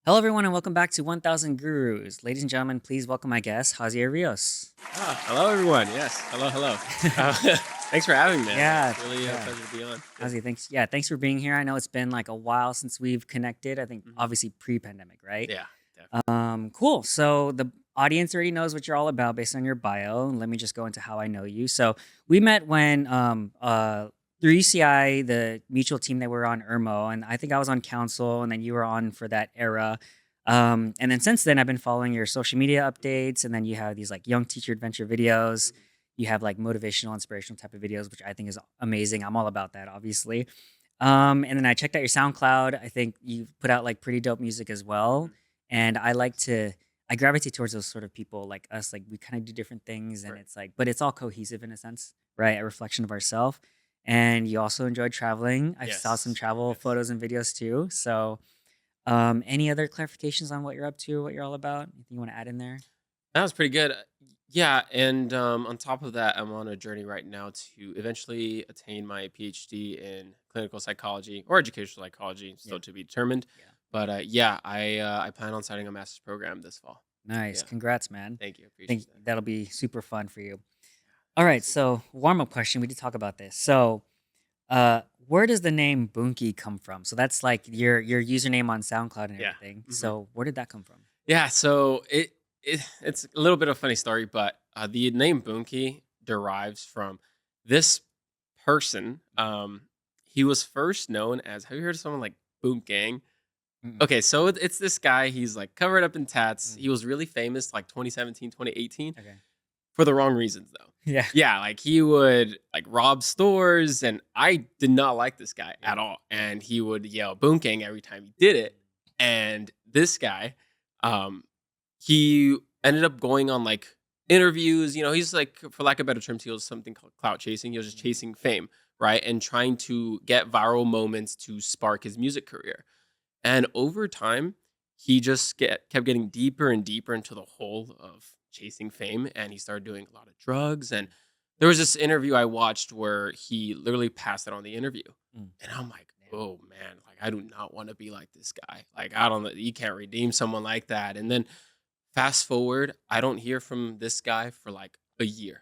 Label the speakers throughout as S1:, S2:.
S1: Hello, everyone, and welcome back to 1000 Gurus. Ladies and gentlemen, please welcome my guest, Hazier Rios.
S2: Hello everyone. Yes, hello, hello. Uh, thanks for having me, man.
S1: Yeah,
S2: It's really a
S1: yeah.
S2: pleasure to be on. Yeah.
S1: Hazier, thanks. Yeah, thanks for being here. I know it's been like a while since we've connected. I think
S2: hmm
S1: obviously pre-pandemic, right?
S2: Yeah, definitely.
S1: Cool. So the audience already knows what you're all about based on your bio. Let me just go into how I know you. So we met when through UCI, the mutual team that we're on, Irmo, and I think I was on council, and then you were on for that era. And then since then, I've been following your social media updates, and then you have these like young teacher adventure videos.
S2: Mhm.
S1: You have like motivational, inspirational type of videos, which I think is amazing. I'm all about that, obviously. And then I checked out your SoundCloud. I think you put out like pretty dope music as well.
S2: Mhm.
S1: And I gravitate towards those sort of people like us. Like we kind of do different things, and
S2: Right.
S1: it's like, but it's all cohesive in a sense, right? A reflection of ourselves. And you also enjoyed traveling. I saw some
S2: Yes.
S1: travel
S2: Yes.
S1: photos and videos too. So, any other clarifications on what you're up to, what you're all about? Anything you want to add in there?
S2: That was pretty good. Yeah, and on top of that, I'm on a journey right now to eventually attain my PhD in clinical psychology or educational psychology,
S1: Yeah,
S2: still to be determined.
S1: yeah.
S2: But yeah, I plan on starting a master's program this fall.
S1: Nice.
S2: Yeah.
S1: Congrats, man.
S2: Thank you.
S1: Think
S2: Appreciate that.
S1: that'll be super fun for you.
S2: Yeah,
S1: All right.
S2: thanks again.
S1: So, warm up question. We did talk about this. So, where does the name Bunky come from? So that's like your username on SoundCloud and
S2: Yeah.
S1: everything.
S2: hmm
S1: So where did that come from?
S2: Yeah, so it's a little bit of a funny story, but the name Bunky derives from this person. He was first known as. Have you heard of someone like Boom Gang?
S1: Mm-mm.
S2: Okay, so it's this guy. He's like covered up in tats.
S1: Mm.
S2: He was really famous like 2017, 2018
S1: Okay.
S2: for the wrong reasons though.
S1: Yeah.
S2: Yeah, like he would like rob stores, and I did not like this guy
S1: Yeah.
S2: at all. And he would yell "Boom Gang" every time he did it. And this guy, um, he ended up going on like interviews. He's like, for lack of better terms, he was something called clout chasing. He was just
S1: Mm.
S2: chasing fame, right? And trying to get viral moments to spark his music career. And over time, he just kept getting deeper and deeper into the hole of chasing fame. And he started doing a lot of drugs. And there was this interview I watched where he literally passed it on the interview.
S1: Mm.
S2: And I'm like,
S1: Damn.
S2: oh man, like I do not want to be like this guy. Like, I don't know, you can't redeem someone like that. And then fast forward, I don't hear from this guy for like a year,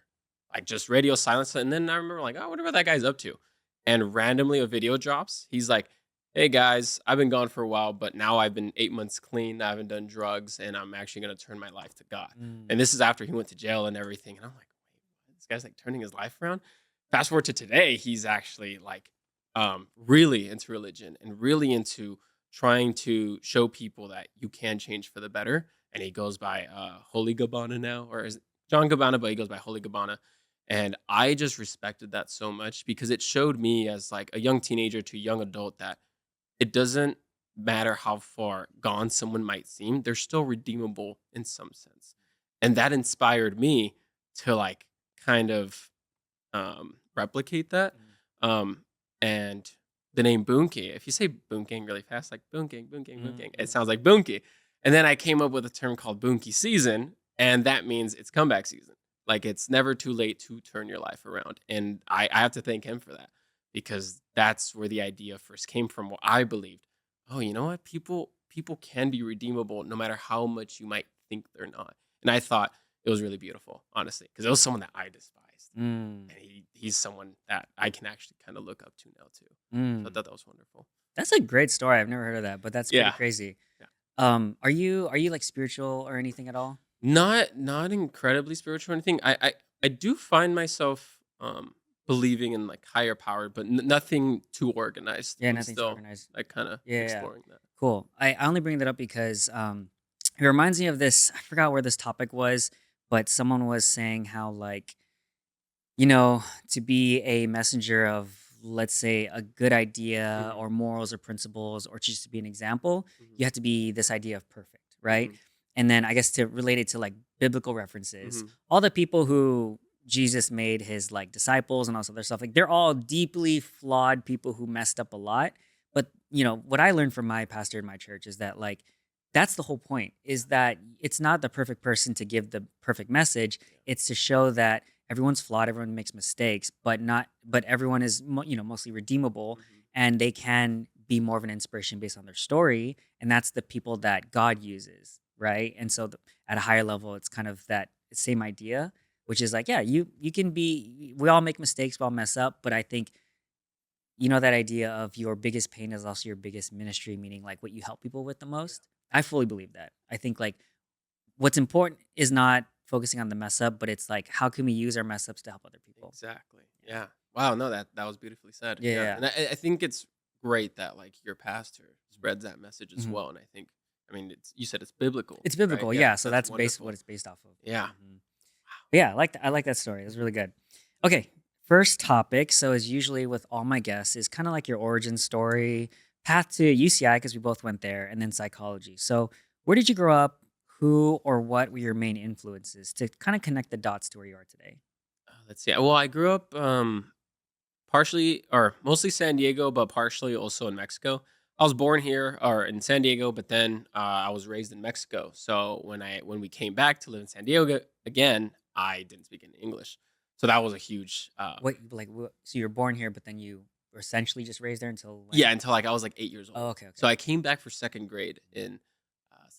S2: like just radio silence. And then I remember like, oh, I wonder what that guy's up to. And randomly a video drops. He's like, hey guys, I've been gone for a while, but now I've been 8 months clean. I haven't done drugs, and I'm actually going to turn my life to God.
S1: Mm.
S2: And this is after he went to jail and everything. And I'm like, wait, what? This guy's like turning his life around. Fast forward to today, he's actually like really into religion and really into trying to show people that you can change for the better. And he goes by Holy Gabbana now, or is it John Gabbana, but he goes by Holy Gabbana. And I just respected that so much because it showed me as like a young teenager to a young adult that it doesn't matter how far gone someone might seem, they're still redeemable in some sense. And that inspired me to like kind of replicate that.
S1: Mm.
S2: Um, and the name Boonki, if you say Boonking really fast, like Boonking, Boonking,
S1: Mm.
S2: Boonking, it
S1: Mm.
S2: sounds like Boonki. And then I came up with a term called Boonki season, and that means it's comeback season. Like it's never too late to turn your life around. And I have to thank him for that because that's where the idea first came from. What I believed, oh, you know what? People can be redeemable no matter how much you might think they're not. And I thought it was really beautiful, honestly, because it was someone that I despised,
S1: Mm.
S2: and he's someone that I can actually kind of look up to now too. So I
S1: Mm.
S2: thought that was wonderful.
S1: That's a great story. I've never heard of that, but that's pretty
S2: Yeah,
S1: crazy.
S2: yeah.
S1: Are you like spiritual or anything at all?
S2: Not incredibly spiritual or anything. I do find myself believing in like higher power, but nothing too organized.
S1: Yeah,
S2: I'm
S1: nothing too
S2: still
S1: organized.
S2: like kind of
S1: Yeah, yeah, yeah.
S2: exploring that.
S1: Cool. I only bring that up because it reminds me of this. I forgot where this topic was, but someone was saying how like to be a messenger of, let's say, a good idea
S2: hmm
S1: or morals or principles, or just to be an example,
S2: hmm
S1: you have to be this idea of perfect, right?
S2: hmm
S1: And then I guess to relate it to like biblical references,
S2: hmm
S1: all the people who Jesus made his like disciples and all this other stuff, like they're all deeply flawed people who messed up a lot. But what I learned from my pastor in my church is that like that's the whole point, is that it's not the perfect person to give the perfect message.
S2: Yeah.
S1: It's to show that everyone's flawed, everyone makes mistakes, but everyone is mostly redeemable,
S2: hmm
S1: and they can be more of an inspiration based on their story, and that's the people that God uses, right? And so at a higher level, it's kind of that same idea, which is like, yeah, you can be. We all make mistakes, we all mess up, but I think that idea of your biggest pain is also your biggest ministry, meaning like what you help people with the most. I fully believe that. I think like what's important is not focusing on the mess up, but it's like how can we use our mess ups to help other people?
S2: Exactly. Yeah. Wow. No, that was beautifully said.
S1: Yeah,
S2: Yeah.
S1: yeah.
S2: And I think it's great that like your pastor spreads that message as
S1: Mhm.
S2: well. And I think, I mean, you said it's biblical,
S1: It's
S2: right?
S1: biblical,
S2: Yeah.
S1: yeah. So
S2: That's
S1: that's based what
S2: wonderful.
S1: it's based off of.
S2: Yeah.
S1: Mhm. Yeah, I like that story. It was really good. Okay, first topic. So as usually with all my guests is kind of like your origin story, path to UCI because we both went there, and then psychology. So where did you grow up? Who or what were your main influences to kind of connect the dots to where you are today?
S2: Let's see. Well, I grew up partially or mostly San Diego, but partially also in Mexico. I was born here or in San Diego, but then I was raised in Mexico. So when we came back to live in San Diego again, I didn't speak any English. So that was a huge
S1: So you were born here, but then you were essentially just raised there until when?
S2: yeah, until like I was like 8 years
S1: Oh,
S2: old.
S1: okay,
S2: So
S1: okay.
S2: I came back for second grade in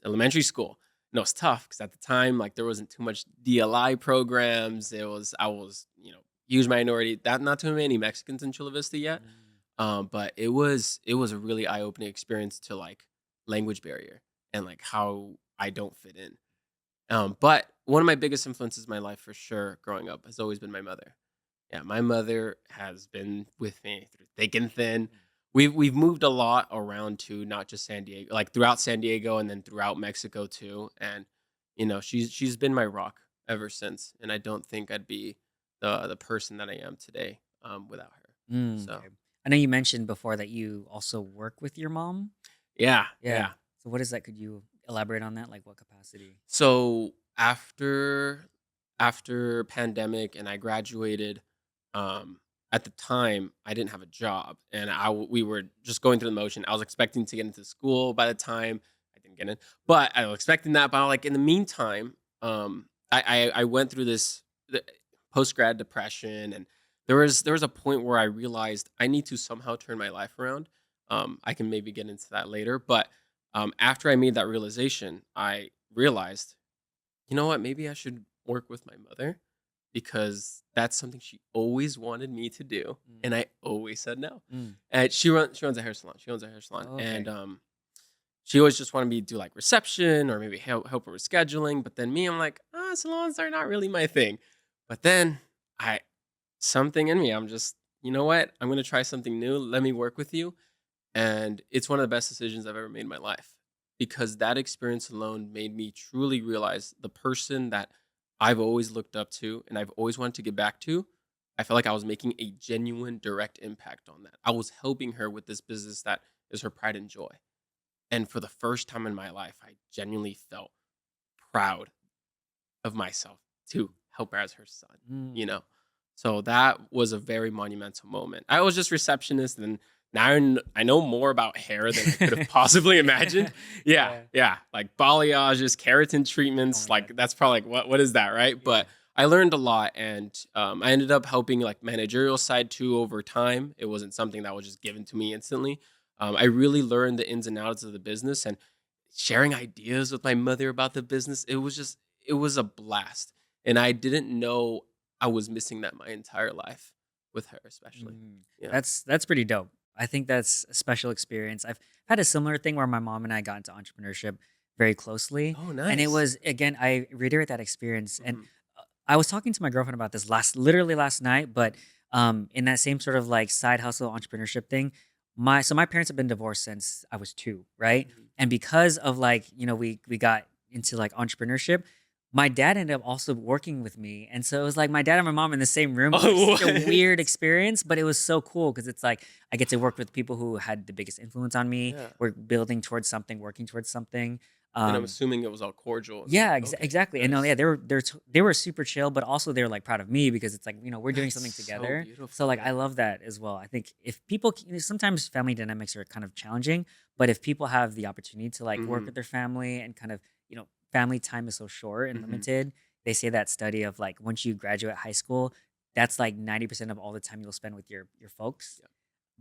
S2: elementary school. No, it's tough because at the time, like there wasn't too much DLI programs. I was huge minority. That not too many Mexicans in Chula Vista yet.
S1: Mm.
S2: But it was a really eye opening experience to like language barrier and like how I don't fit in. But one of my biggest influences in my life for sure growing up has always been my mother. Yeah, my mother has been with me through thick and thin. We've moved a lot around too, not just San Diego, like throughout San Diego and then throughout Mexico too. And she's been my rock ever since. And I don't think I'd be the person that I am today without her. So
S1: Okay. I know you mentioned before that you also work with your mom.
S2: yeah,
S1: Yeah.
S2: yeah.
S1: So what is that? Could you elaborate on that? Like what capacity?
S2: So after pandemic and I graduated, at the time I didn't have a job and we were just going through the motion. I was expecting to get into school by the time I didn't get in, but I was expecting that. But like in the meantime, I went through this post grad depression, and there was a point where I realized I need to somehow turn my life around. I can maybe get into that later, but after I made that realization, I realized, you know what, maybe I should work with my mother because that's something she always wanted me to do,
S1: Mm.
S2: and I always said no.
S1: Mm.
S2: And she runs a hair salon. She owns a hair salon,
S1: Oh,
S2: and
S1: okay.
S2: she always just wanted me to do like reception or maybe help her with scheduling. But then me, I'm like, salons are not really my thing. But then I something in me, I'm just, you know what, I'm gonna try something new. Let me work with you, and it's one of the best decisions I've ever made in my life because that experience alone made me truly realize the person that I've always looked up to and I've always wanted to get back to. I felt like I was making a genuine direct impact on that. I was helping her with this business that is her pride and joy. And for the first time in my life, I genuinely felt proud of myself to help her as her son, you
S1: Mm.
S2: know? So that was a very monumental moment. I was just receptionist, and now I know more about hair than I could have possibly imagined. Yeah,
S1: Yeah.
S2: yeah, like balyages, keratin
S1: Oh
S2: treatments,
S1: my god.
S2: like that's probably like what is that, right?
S1: Yeah.
S2: But I learned a lot, and I ended up helping like managerial side too over time. It wasn't something that was just given to me instantly. I really learned the ins and outs of the business, and sharing ideas with my mother about the business. It was a blast, and I didn't know I was missing that my entire life with her, especially.
S1: Mm.
S2: Yeah.
S1: That's pretty dope. I think that's a special experience. I've had a similar thing where my mom and I got into entrepreneurship very closely,
S2: Oh,
S1: and it
S2: nice.
S1: was again I reiterate that experience. And
S2: Mhm.
S1: I was talking to my girlfriend about this literally last night, but in that same sort of like side hustle entrepreneurship thing, my parents have been divorced since I was 2, right?
S2: Mhm.
S1: And because of like, we got into like entrepreneurship, my dad ended up also working with me. And so it was like my dad and my mom in the same room. It was like
S2: Oh,
S1: such a
S2: what?
S1: weird experience, but it was so cool because it's like I get to work with people who had the biggest influence on me.
S2: Yeah.
S1: We're building towards something, working towards something.
S2: And I'm
S1: Um,
S2: assuming it was all cordial and
S1: yeah,
S2: okay,
S1: exactly. And no, yeah,
S2: nice.
S1: they were super chill, but also they were like proud of me because it's like we're doing
S2: That's
S1: something
S2: so
S1: together. So
S2: beautiful,
S1: like I
S2: yeah.
S1: love that as well. I think if people sometimes family dynamics are kind of challenging, but if people have the opportunity to like work with
S2: Mhm.
S1: their family and kind of family time is so short and
S2: Mhm.
S1: limited. They say that study of like once you graduate high school, that's like 90% of all the time you'll spend with your folks.
S2: Yeah.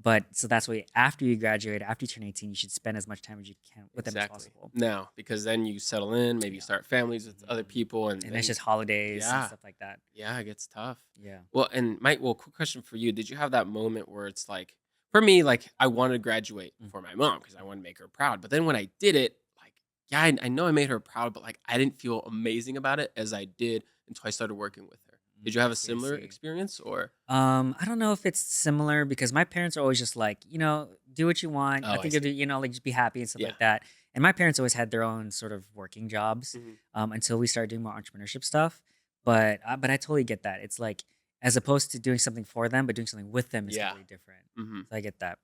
S1: But so that's why after you graduate, after you turn 18, you should spend as much time as you can with them as
S2: Exactly.
S1: possible.
S2: Now, because then you settle in, maybe you
S1: Yeah.
S2: start families with other
S1: Mhm.
S2: people, and
S1: And it's
S2: then
S1: just holidays and
S2: yeah,
S1: stuff like that.
S2: yeah, it gets tough.
S1: Yeah.
S2: Well, and Mike, well, quick question for you: did you have that moment where it's like, for me, like I wanted to graduate
S1: Mm.
S2: for my mom because I wanted to make her proud, but then when I did it, like, yeah, I know I made her proud, but like I didn't feel amazing about it as I did until I started working with her. Did you
S1: I
S2: have a
S1: see, I
S2: similar
S1: see.
S2: experience, or?
S1: I don't know if it's similar because my parents are always just like, do what you want. I
S2: Oh, I
S1: think you'll do,
S2: see.
S1: like just be happy and stuff
S2: Yeah.
S1: like that. And my parents always had their own sort of working jobs
S2: Mhm.
S1: until we started doing more entrepreneurship stuff. But I totally get that. It's like as opposed to doing something for them, but doing something with them is
S2: Yeah.
S1: totally different.
S2: Mhm.
S1: So I get that.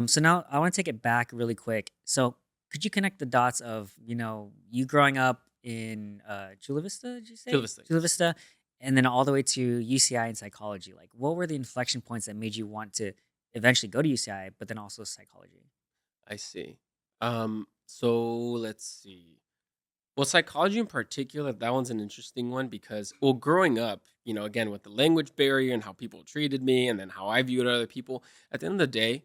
S1: So now I want to take it back really quick. So could you connect the dots of, you growing up in Chula Vista, did you
S2: Chula
S1: say?
S2: Vista,
S1: Chula
S2: yes.
S1: Vista, and then all the way to UCI and psychology. Like what were the inflection points that made you want to eventually go to UCI, but then also psychology?
S2: I see. So let's see. Well, psychology in particular, that one's an interesting one because, well, growing up, again, with the language barrier and how people treated me and then how I viewed other people, at the end of the day,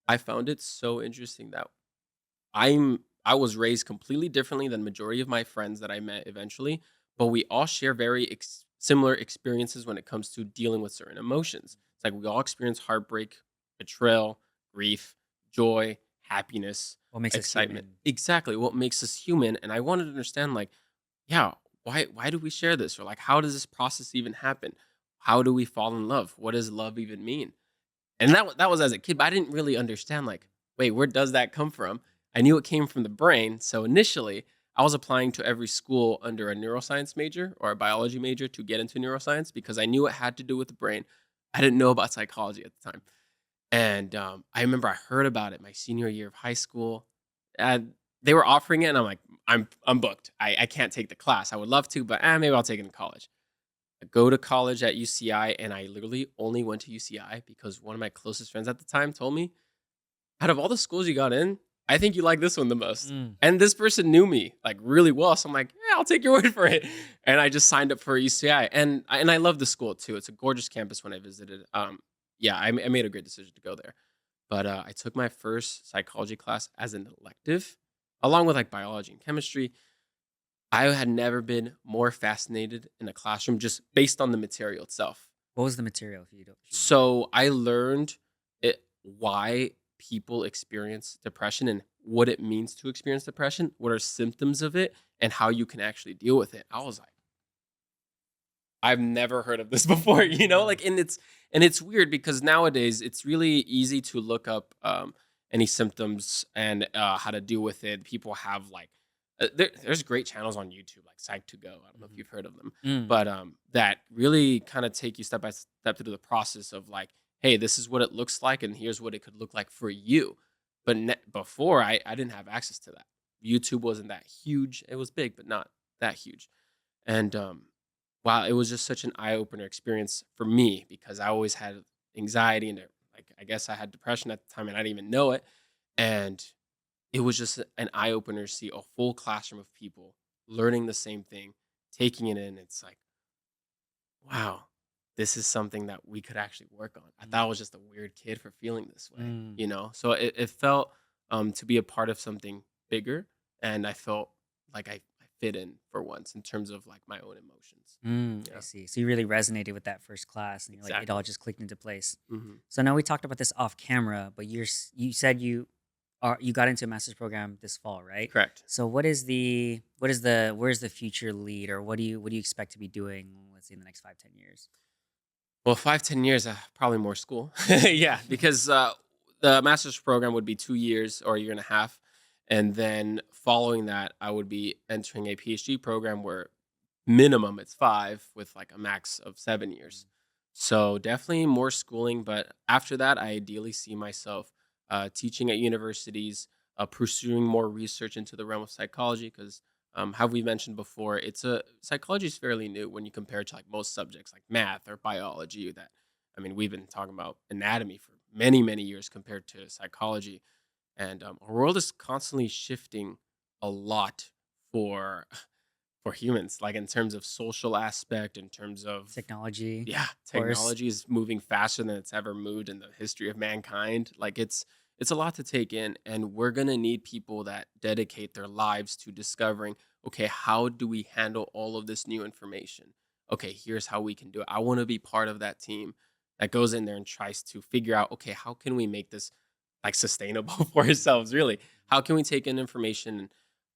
S2: I found it so interesting that I was raised completely differently than majority of my friends that I met eventually, but we all share very similar experiences when it comes to dealing with certain emotions. It's like we all experience heartbreak, betrayal, grief, joy, happiness,
S1: What makes us
S2: excitement.
S1: human?
S2: Exactly what makes us human. And I wanted to understand, like, yeah, why do we share this? Or like how does this process even happen? How do we fall in love? What does love even mean? And that was as a kid, but I didn't really understand, like, wait, where does that come from? I knew it came from the brain. So initially, I was applying to every school under a neuroscience major or a biology major to get into neuroscience because I knew it had to do with the brain. I didn't know about psychology at the time. And I remember I heard about it my senior year of high school. And they were offering it, and I'm like, I'm booked. I can't take the class. I would love to, but maybe I'll take it in college. I go to college at UCI, and I literally only went to UCI because one of my closest friends at the time told me, "Out of all the schools you got in, I think you like this one the most."
S1: Mm.
S2: And this person knew me like really well, so I'm like, "Yeah, I'll take your word for it." And I just signed up for UCI, and I love the school too. It's a gorgeous campus when I visited. Yeah, I made a great decision to go there. But I took my first psychology class as an elective, along with like biology and chemistry. I had never been more fascinated in a classroom just based on the material itself.
S1: What was the material if you don't mind?
S2: So I learned why people experience depression and what it means to experience depression, what are symptoms of it, and how you can actually deal with it. I was like, I've never heard of this before,
S1: Mm.
S2: like, and it's weird because nowadays it's really easy to look up any symptoms and how to deal with it. People have like there's great channels on YouTube like Psych to Go. I don't know if
S1: Mhm.
S2: you've heard of them,
S1: Mm.
S2: but that really kind of take you step by step through the process of like, hey, this is what it looks like, and here's what it could look like for you. But before, I didn't have access to that. YouTube wasn't that huge. It was big, but not that huge. And wow, it was just such an eye opener experience for me because I always had anxiety and like I guess I had depression at the time and I didn't even know it. And it was just an eye opener to see a full classroom of people learning the same thing, taking it in. It's like, wow, this is something that we could actually work on. I thought I
S1: Mm.
S2: was just a weird kid for feeling this way,
S1: Mm.
S2: So it felt to be a part of something bigger, and I felt like I fit in for once in terms of like my own emotions.
S1: I
S2: Yeah,
S1: see. So you really resonated with that first class, and you're like, it all
S2: exactly.
S1: just clicked into place.
S2: Hmm.
S1: So now we talked about this off camera, but you said you got into a master's program this fall, right?
S2: Correct.
S1: So where's the future lead, or what do you expect to be doing? Let's say in the next 5-10 years.
S2: Well, 5, 10 years, probably more school. Yeah, because the master's program would be 2 years or a year and a half. And then following that, I would be entering a PhD program where minimum it's 5 with like a max of 7 years. So definitely more schooling. But after that, I ideally see myself teaching at universities, pursuing more research into the realm of psychology because how we mentioned before, psychology is fairly new when you compare it to like most subjects like math or biology. That I mean, we've been talking about anatomy for many many years compared to psychology, and our world is constantly shifting a lot for for humans, like in terms of social aspect, in terms of
S1: Technology,
S2: yeah,
S1: of course.
S2: technology is moving faster than it's ever moved in the history of mankind. Like it's a lot to take in, and we're gonna need people that dedicate their lives to discovering, okay, how do we handle all of this new information? Okay, here's how we can do it. I want to be part of that team that goes in there and tries to figure out, okay, how can we make this like sustainable for ourselves, really? How can we take in information?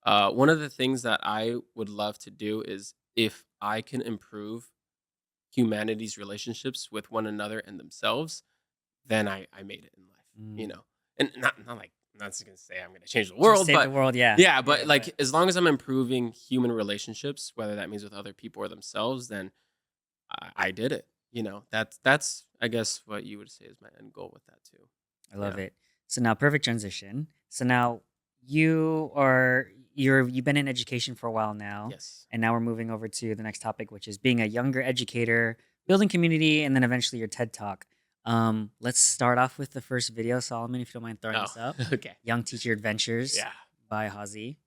S2: One of the things that I would love to do is if I can improve humanity's relationships with one another and themselves, then I made it in life, you
S1: Mm.
S2: know? And not like I'm not just gonna say I'm gonna change the
S1: Just
S2: world,
S1: save the
S2: but
S1: world, yeah.
S2: yeah,
S1: Yeah,
S2: but
S1: but
S2: like as long as I'm improving human relationships, whether that means with other people or themselves, then I did it. That's I guess what you would say is my end goal with that too.
S1: I love
S2: Yeah.
S1: it. So now perfect transition. So now you've been in education for a while now,
S2: Yes.
S1: and now we're moving over to the next topic, which is being a younger educator, building community, and then eventually your TED Talk. Let's start off with the first video, Solomon, if you don't mind throwing
S2: Oh,
S1: this up.
S2: okay.
S1: Young Teacher Adventures
S2: Yeah.
S1: by Hazi.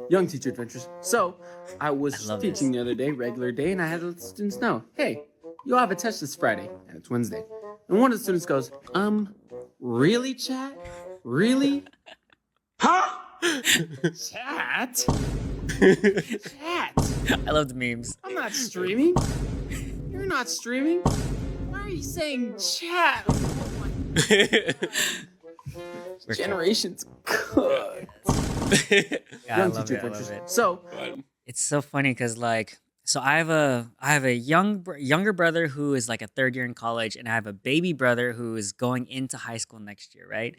S3: Young Teacher Adventures. So, I
S1: I
S3: was
S1: love
S3: teaching
S1: this.
S3: the other day, regular day, and I had to let the students know, hey, you'll have a test this Friday, and it's Wednesday. And one of the students goes, really, chat? Really? Huh? Chat? Chat?
S1: I love the memes.
S3: I'm not streaming. You're not streaming. Why are you saying chat? Oh my
S1: We're
S3: generation's cooked.
S1: Yeah, I
S3: Young
S1: love
S3: Teacher
S1: it. I love
S3: Adventures.
S1: it.
S3: So,
S2: Fun.
S1: It's so funny because so I have a younger brother who is like a third year in college, and I have a baby brother who is going into high school next year, right?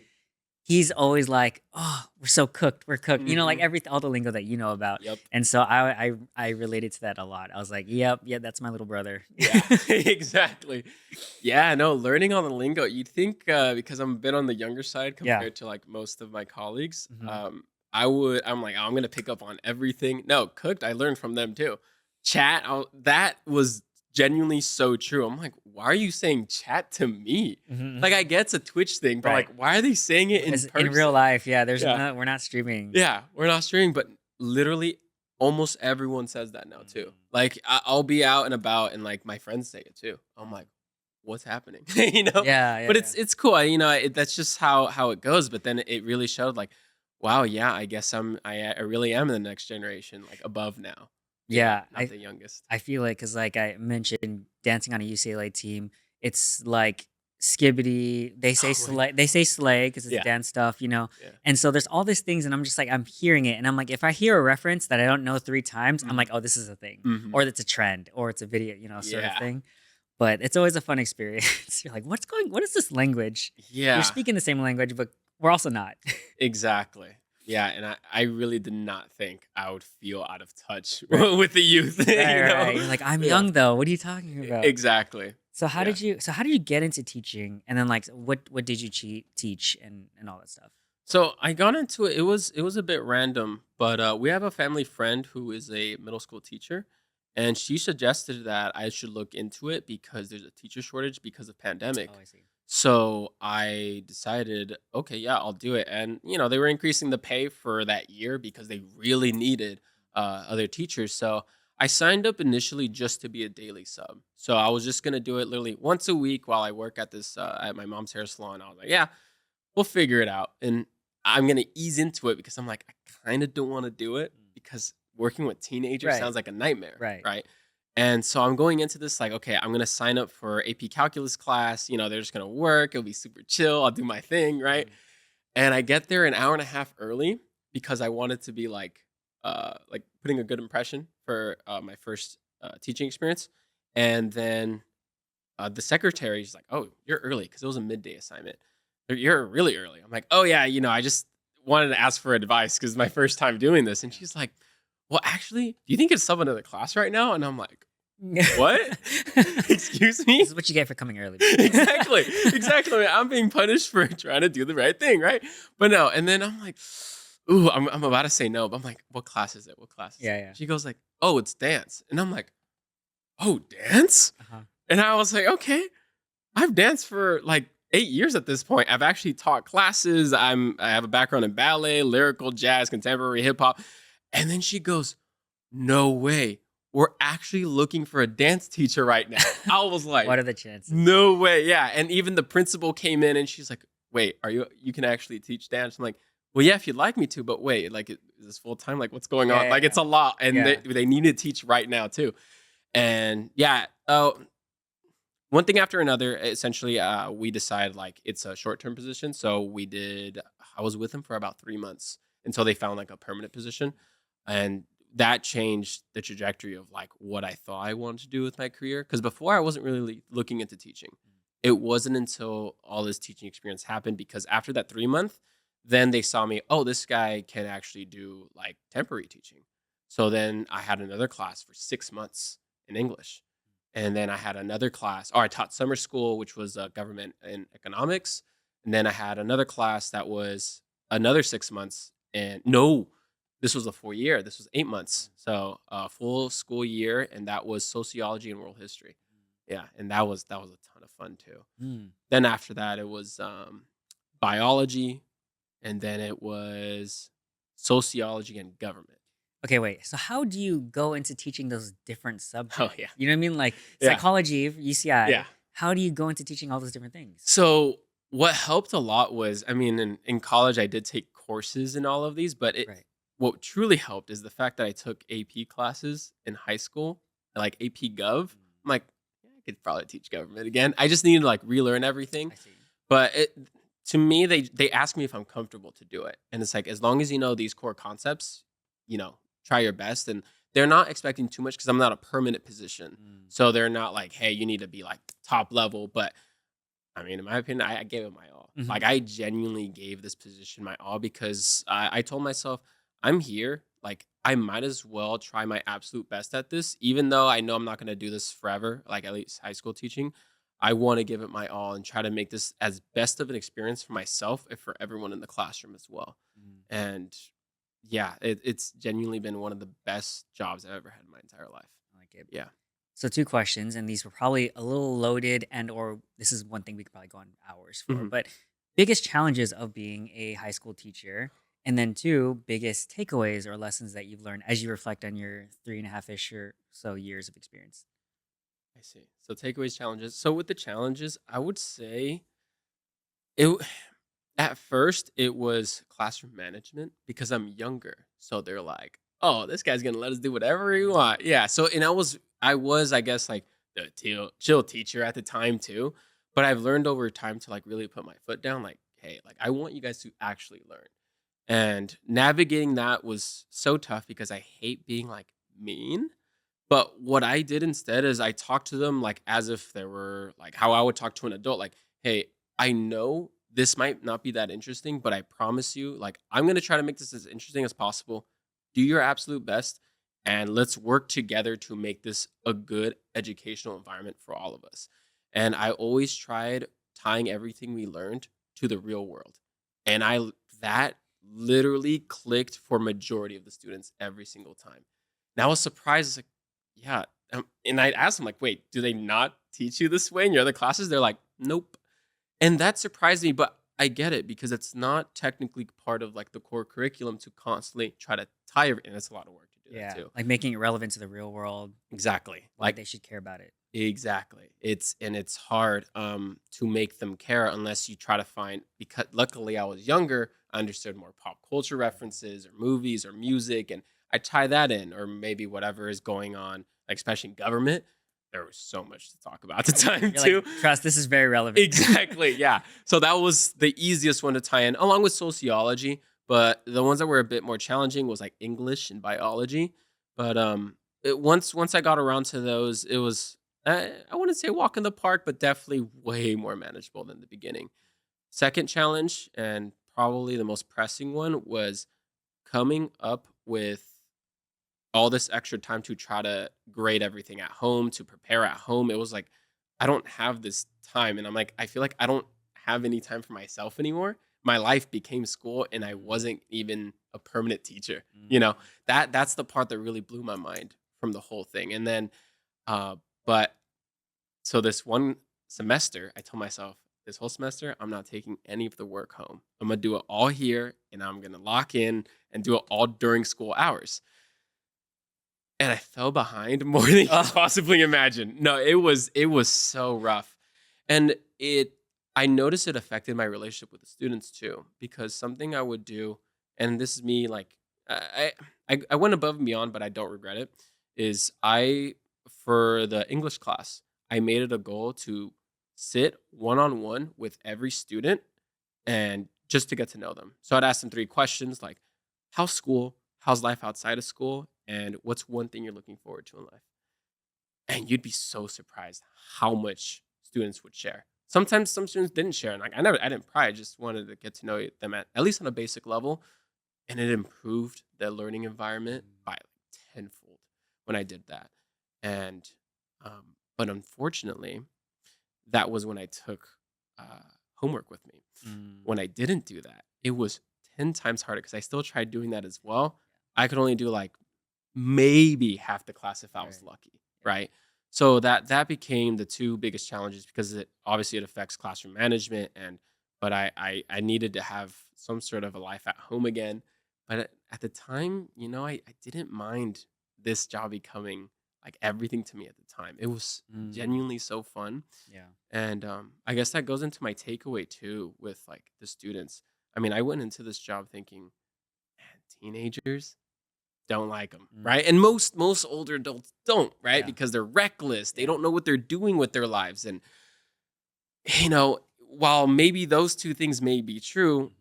S1: He's always like, "Oh, we're so cooked. We're cooked." Like
S2: Mhm.
S1: all the lingo that you know about.
S2: Yep.
S1: And so I related to that a lot. I was like, "Yep, yeah, that's my little brother."
S2: Yeah, exactly. Yeah, no, learning on the lingo. You'd think because I'm a bit on the younger side
S1: Yeah.
S2: compared to like most of my colleagues,
S1: Mhm.
S2: I'm like, "Oh, I'm gonna pick up on everything. No, cooked, I learned from them too. Chat, that was genuinely so true. I'm like, why are you saying chat to me?
S1: Mhm,
S2: Like,
S1: mhm.
S2: I get it's a Twitch thing, but
S1: Right.
S2: like, why are they saying it in
S1: As in real
S2: person?
S1: life, yeah.
S2: Yeah.
S1: We're not streaming.
S2: Yeah, we're not streaming, but literally almost everyone says that now too. Like I'll be out and about, and like my friends say it too. I'm like, what's happening? you know.
S1: Yeah, yeah,
S2: But
S1: yeah.
S2: it's cool. That's just how it goes. But then it really showed like, wow, yeah, I guess I really am the next generation, like above now.
S1: Yeah,
S2: Not the youngest.
S1: I feel like because like I mentioned, dancing on a UCLA team, it's like skibbity.
S2: Oh my
S1: They say slay because it's
S2: yeah,
S1: dance stuff,
S2: yeah.
S1: And so there's all these things, and I'm just like I'm hearing it, and I'm like, if I hear a reference that I don't know three times, I'm like,
S2: Mhm.
S1: oh, this is a thing,
S2: Mhm.
S1: or it's a trend, or it's a video, sort of
S2: Yeah,
S1: thing. But it's always a fun experience. You're like, what is this language? We're
S2: yeah.
S1: speaking the same language, but we're also not.
S2: Exactly. Yeah, and I really did not think I would feel out of touch
S1: Right,
S2: with the youth,
S1: right, right. You're like, I'm
S2: Yeah,
S1: young though. What are you talking about?
S2: exactly. Yeah.
S1: So how did you get into teaching? And then like what did you teach and all that stuff?
S2: So I got into it. It was a bit random, but we have a family friend who is a middle school teacher, and she suggested that I should look into it because there's a teacher shortage because of
S1: Oh,
S2: pandemic.
S1: I see.
S2: So I decided, okay, yeah, I'll do it. And they were increasing the pay for that year because they really needed other teachers. So I signed up initially just to be a daily sub. So I was just gonna do it literally once a week while I work at this at my mom's hair salon. I was like, yeah, we'll figure it out. And I'm gonna ease into it because I'm like, I kind of don't want to do it
S1: Mm.
S2: because working with teenagers
S1: Right.
S2: sounds like a nightmare,
S1: Right.
S2: right? And so I'm going into this like, okay, I'm gonna sign up for AP calculus class. They're just gonna work. It'll be super chill. I'll do my thing, right?
S1: Mm.
S2: And I get there an hour and a half early because I wanted to be like putting a good impression for my first teaching experience. And then the secretary's like, "Oh, you're early," because it was a midday assignment. You're really early. I'm like, "Oh yeah, I just wanted to ask for advice because it's my first time doing this." And she's like, "Well, actually, do you think it's someone in the class right now?" And I'm like, "What? Excuse me?"
S1: This is what you get for coming early.
S2: Exactly, exactly. I'm being punished for trying to do the right thing, right? But no. And then I'm like, "Ooh, I'm about to say no," but I'm like, "What class is it? What class is it?"
S1: Yeah, yeah.
S2: She goes like, "Oh, it's dance," and I'm like, "Oh, dance?"
S1: Uh-huh.
S2: And I was like, okay, I've danced for like 8 years at this point. I've actually taught classes. I have a background in ballet, lyrical, jazz, contemporary hip hop. And then she goes, no way. We're actually looking for a dance teacher right now. I was like,
S1: What are the chances?
S2: no way. Yeah. And even the principal came in and she's like, wait, you can actually teach dance? I'm like, well, yeah, if you'd like me to, but wait, like, is this full time? Like, what's going on? Like,
S1: Yeah.
S2: it's a lot. And
S1: Yeah.
S2: they need to teach right now, too. And yeah, one thing after another, essentially, we decided like it's a short term position. So I was with them for about 3 months until they found like a permanent position. And that changed the trajectory of like what I thought I wanted to do with my career. Cause before I wasn't really looking into teaching. It wasn't until all this teaching experience happened because after that 3 month, then they saw me, oh, this guy can actually do like temporary teaching. So then I had another class for 6 months in English. And then I had another class, or I taught summer school, which was government and economics. And then I had another class that was another 6 months. And no, this was a full year. This was 8 months. So a full school year. And that was sociology and world history. Yeah. And that was a ton of fun too.
S1: Mm.
S2: Then after that, it was biology. And then it was sociology and government.
S1: Okay, wait. So how do you go into teaching those different subjects?
S2: Oh, yeah.
S1: You know what I mean? Like
S2: Yeah.
S1: psychology, UCI.
S2: Yeah.
S1: How do you go into teaching all those different things?
S2: So what helped a lot was, I mean, in college, I did take courses in all of these, but
S1: Right.
S2: what truly helped is the fact that I took AP classes in high school, like AP Gov. I'm like, yeah, I could probably teach government again. I just needed to like relearn everything.
S1: I see.
S2: But to me, they ask me if I'm comfortable to do it. And it's like, as long as you know these core concepts, try your best. And they're not expecting too much because I'm not a permanent position. So they're not like, hey, you need to be like top level. But I mean, in my opinion, I gave it my all.
S1: Mhm.
S2: Like, I genuinely gave this position my all because I told myself, I'm here. Like, I might as well try my absolute best at this, even though I know I'm not going to do this forever, like at least high school teaching. I want to give it my all and try to make this as best of an experience for myself and for everyone in the classroom as well. And yeah, it's genuinely been one of the best jobs I've ever had in my entire life.
S1: I like it.
S2: Yeah.
S1: So 2 questions, and these were probably a little loaded, and or this is one thing we could probably go on hours for.
S2: Mhm.
S1: But biggest challenges of being a high school teacher, and then 2 biggest takeaways or lessons that you've learned as you reflect on your 3.5-ish or so years of experience.
S2: I see. So takeaways, challenges. So with the challenges, I would say it at first it was classroom management because I'm younger. So they're like, "Oh, this guy's gonna let us do whatever we want." Yeah. So and I was I guess like the chill teacher at the time too. But I've learned over time to like really put my foot down. Like, hey, like I want you guys to actually learn. And navigating that was so tough because I hate being like mean. But what I did instead is I talked to them like as if they were like how I would talk to an adult. Like, hey, I know this might not be that interesting, but I promise you, like, I'm going to try to make this as interesting as possible. Do your absolute best. And let's work together to make this a good educational environment for all of us. And I always tried tying everything we learned to the real world. And that literally clicked for majority of the students every single time. And I was surprised, like, yeah. And I asked them, like, wait, do they not teach you this way in your other classes? They're like, nope. And that surprised me, but I get it because it's not technically part of like the core curriculum to constantly try to tie everything. And it's a lot of work to do
S1: Yeah,
S2: that too.
S1: like making it relevant to the real world,
S2: Exactly.
S1: like
S2: Like,
S1: they should care about it.
S2: exactly. It's hard to make them care unless you try to find, because luckily I was younger, I understood more pop culture references or movies or music, and I tie that in, or maybe whatever is going on, like especially in government. There was so much to talk about at the time
S1: You're
S2: too.
S1: like, trust, this is very relevant.
S2: Exactly. Yeah. So that was the easiest one to tie in, along with sociology. But the ones that were a bit more challenging was like English and biology. But once I got around to those, it was I wouldn't say walk in the park, but definitely way more manageable than the beginning. Second challenge, and probably the most pressing one, was coming up with all this extra time to try to grade everything at home, to prepare at home. It was like, I don't have this time. And I'm like, I feel like I don't have any time for myself anymore. My life became school and I wasn't even a permanent teacher. You know, that's the part that really blew my mind from the whole thing. And then, but so this one semester, I told myself, this whole semester, I'm not taking any of the work home. I'm going to do it all here and I'm going to lock in and do it all during school hours. and I fell behind more than you could possibly imagine. No, it was so rough. And I noticed it affected my relationship with the students too, because something I would do, and this is me like I went above and beyond, but I don't regret it, is for the English class, I made it a goal to sit one-on-one with every student and just to get to know them. So I'd ask them 3 questions like, how's school? How's life outside of school? And what's one thing you're looking forward to in life? And you'd be so surprised how much students would share. Sometimes some students didn't share. And like I didn't pry. I just wanted to get to know them at least on a basic level. And it improved the learning environment by like tenfold when I did that. And but unfortunately, that was when I took homework with me. When I didn't do that, it was 10 times harder because I still tried doing that as well. I could only do like maybe half the class if I was
S1: Right.
S2: lucky, right? So that became the 2 biggest challenges because it obviously it affects classroom management but I needed to have some sort of a life at home again. But at the time, I didn't mind this job becoming like everything to me at the time. It was genuinely so fun.
S1: Yeah.
S2: And I guess that goes into my takeaway too with like the students. I mean, I went into this job thinking, man, teenagers don't like them, right? And most older adults don't, right?
S1: Yeah.
S2: Because they're reckless. They
S1: Yeah.
S2: don't know what they're doing with their lives. And while maybe those 2 things may be true,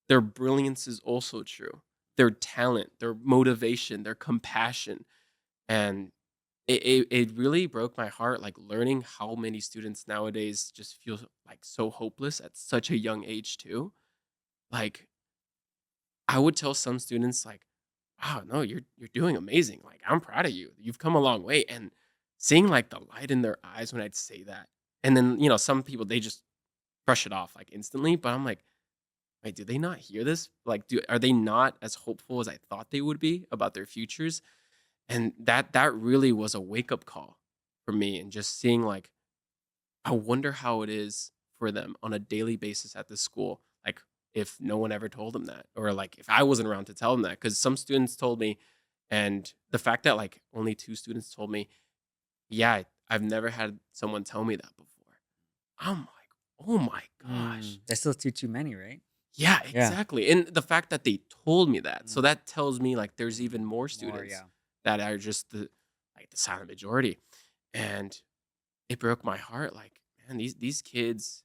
S2: their brilliance is also true. Their talent, their motivation, their compassion. And it really broke my heart, like learning how many students nowadays just feel like so hopeless at such a young age too. Like I would tell some students like, "Wow, no, you're doing amazing. Like I'm proud of you. You've come a long way." And seeing like the light in their eyes when I'd say that, and then some people they just brush it off like instantly. But I'm like, wait, do they not hear this? Like, are they not as hopeful as I thought they would be about their futures? And that really was a wake up call for me, and just seeing like, I wonder how it is for them on a daily basis at the school. Like, if no one ever told them that, or like if I wasn't around to tell them that, because some students told me, and the fact that like only 2 students told me, yeah, I've never had someone tell me that before. I'm like, oh my gosh.
S1: That's still too many, right?
S2: Yeah,
S1: Yeah.
S2: exactly. And the fact that they told me that, so that tells me like there's even more
S1: More,
S2: students
S1: yeah.
S2: that are just the silent majority. And it broke my heart. Like, man, these kids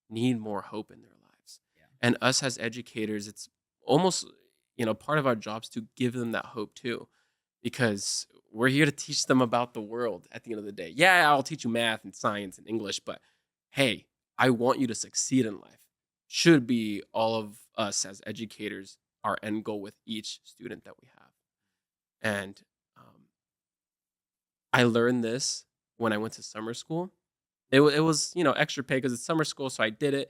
S2: need more hope in their lives.
S1: Yeah.
S2: And us as educators, it's almost, part of our jobs to give them that hope too. Because we're here to teach them about the world at the end of the day. Yeah, I'll teach you math and science and English, but hey, I want you to succeed in life. Should be all of us as educators, our end goal with each student that we have. And I learned this when I went to summer school. It was, extra pay because it's summer school, so I did it.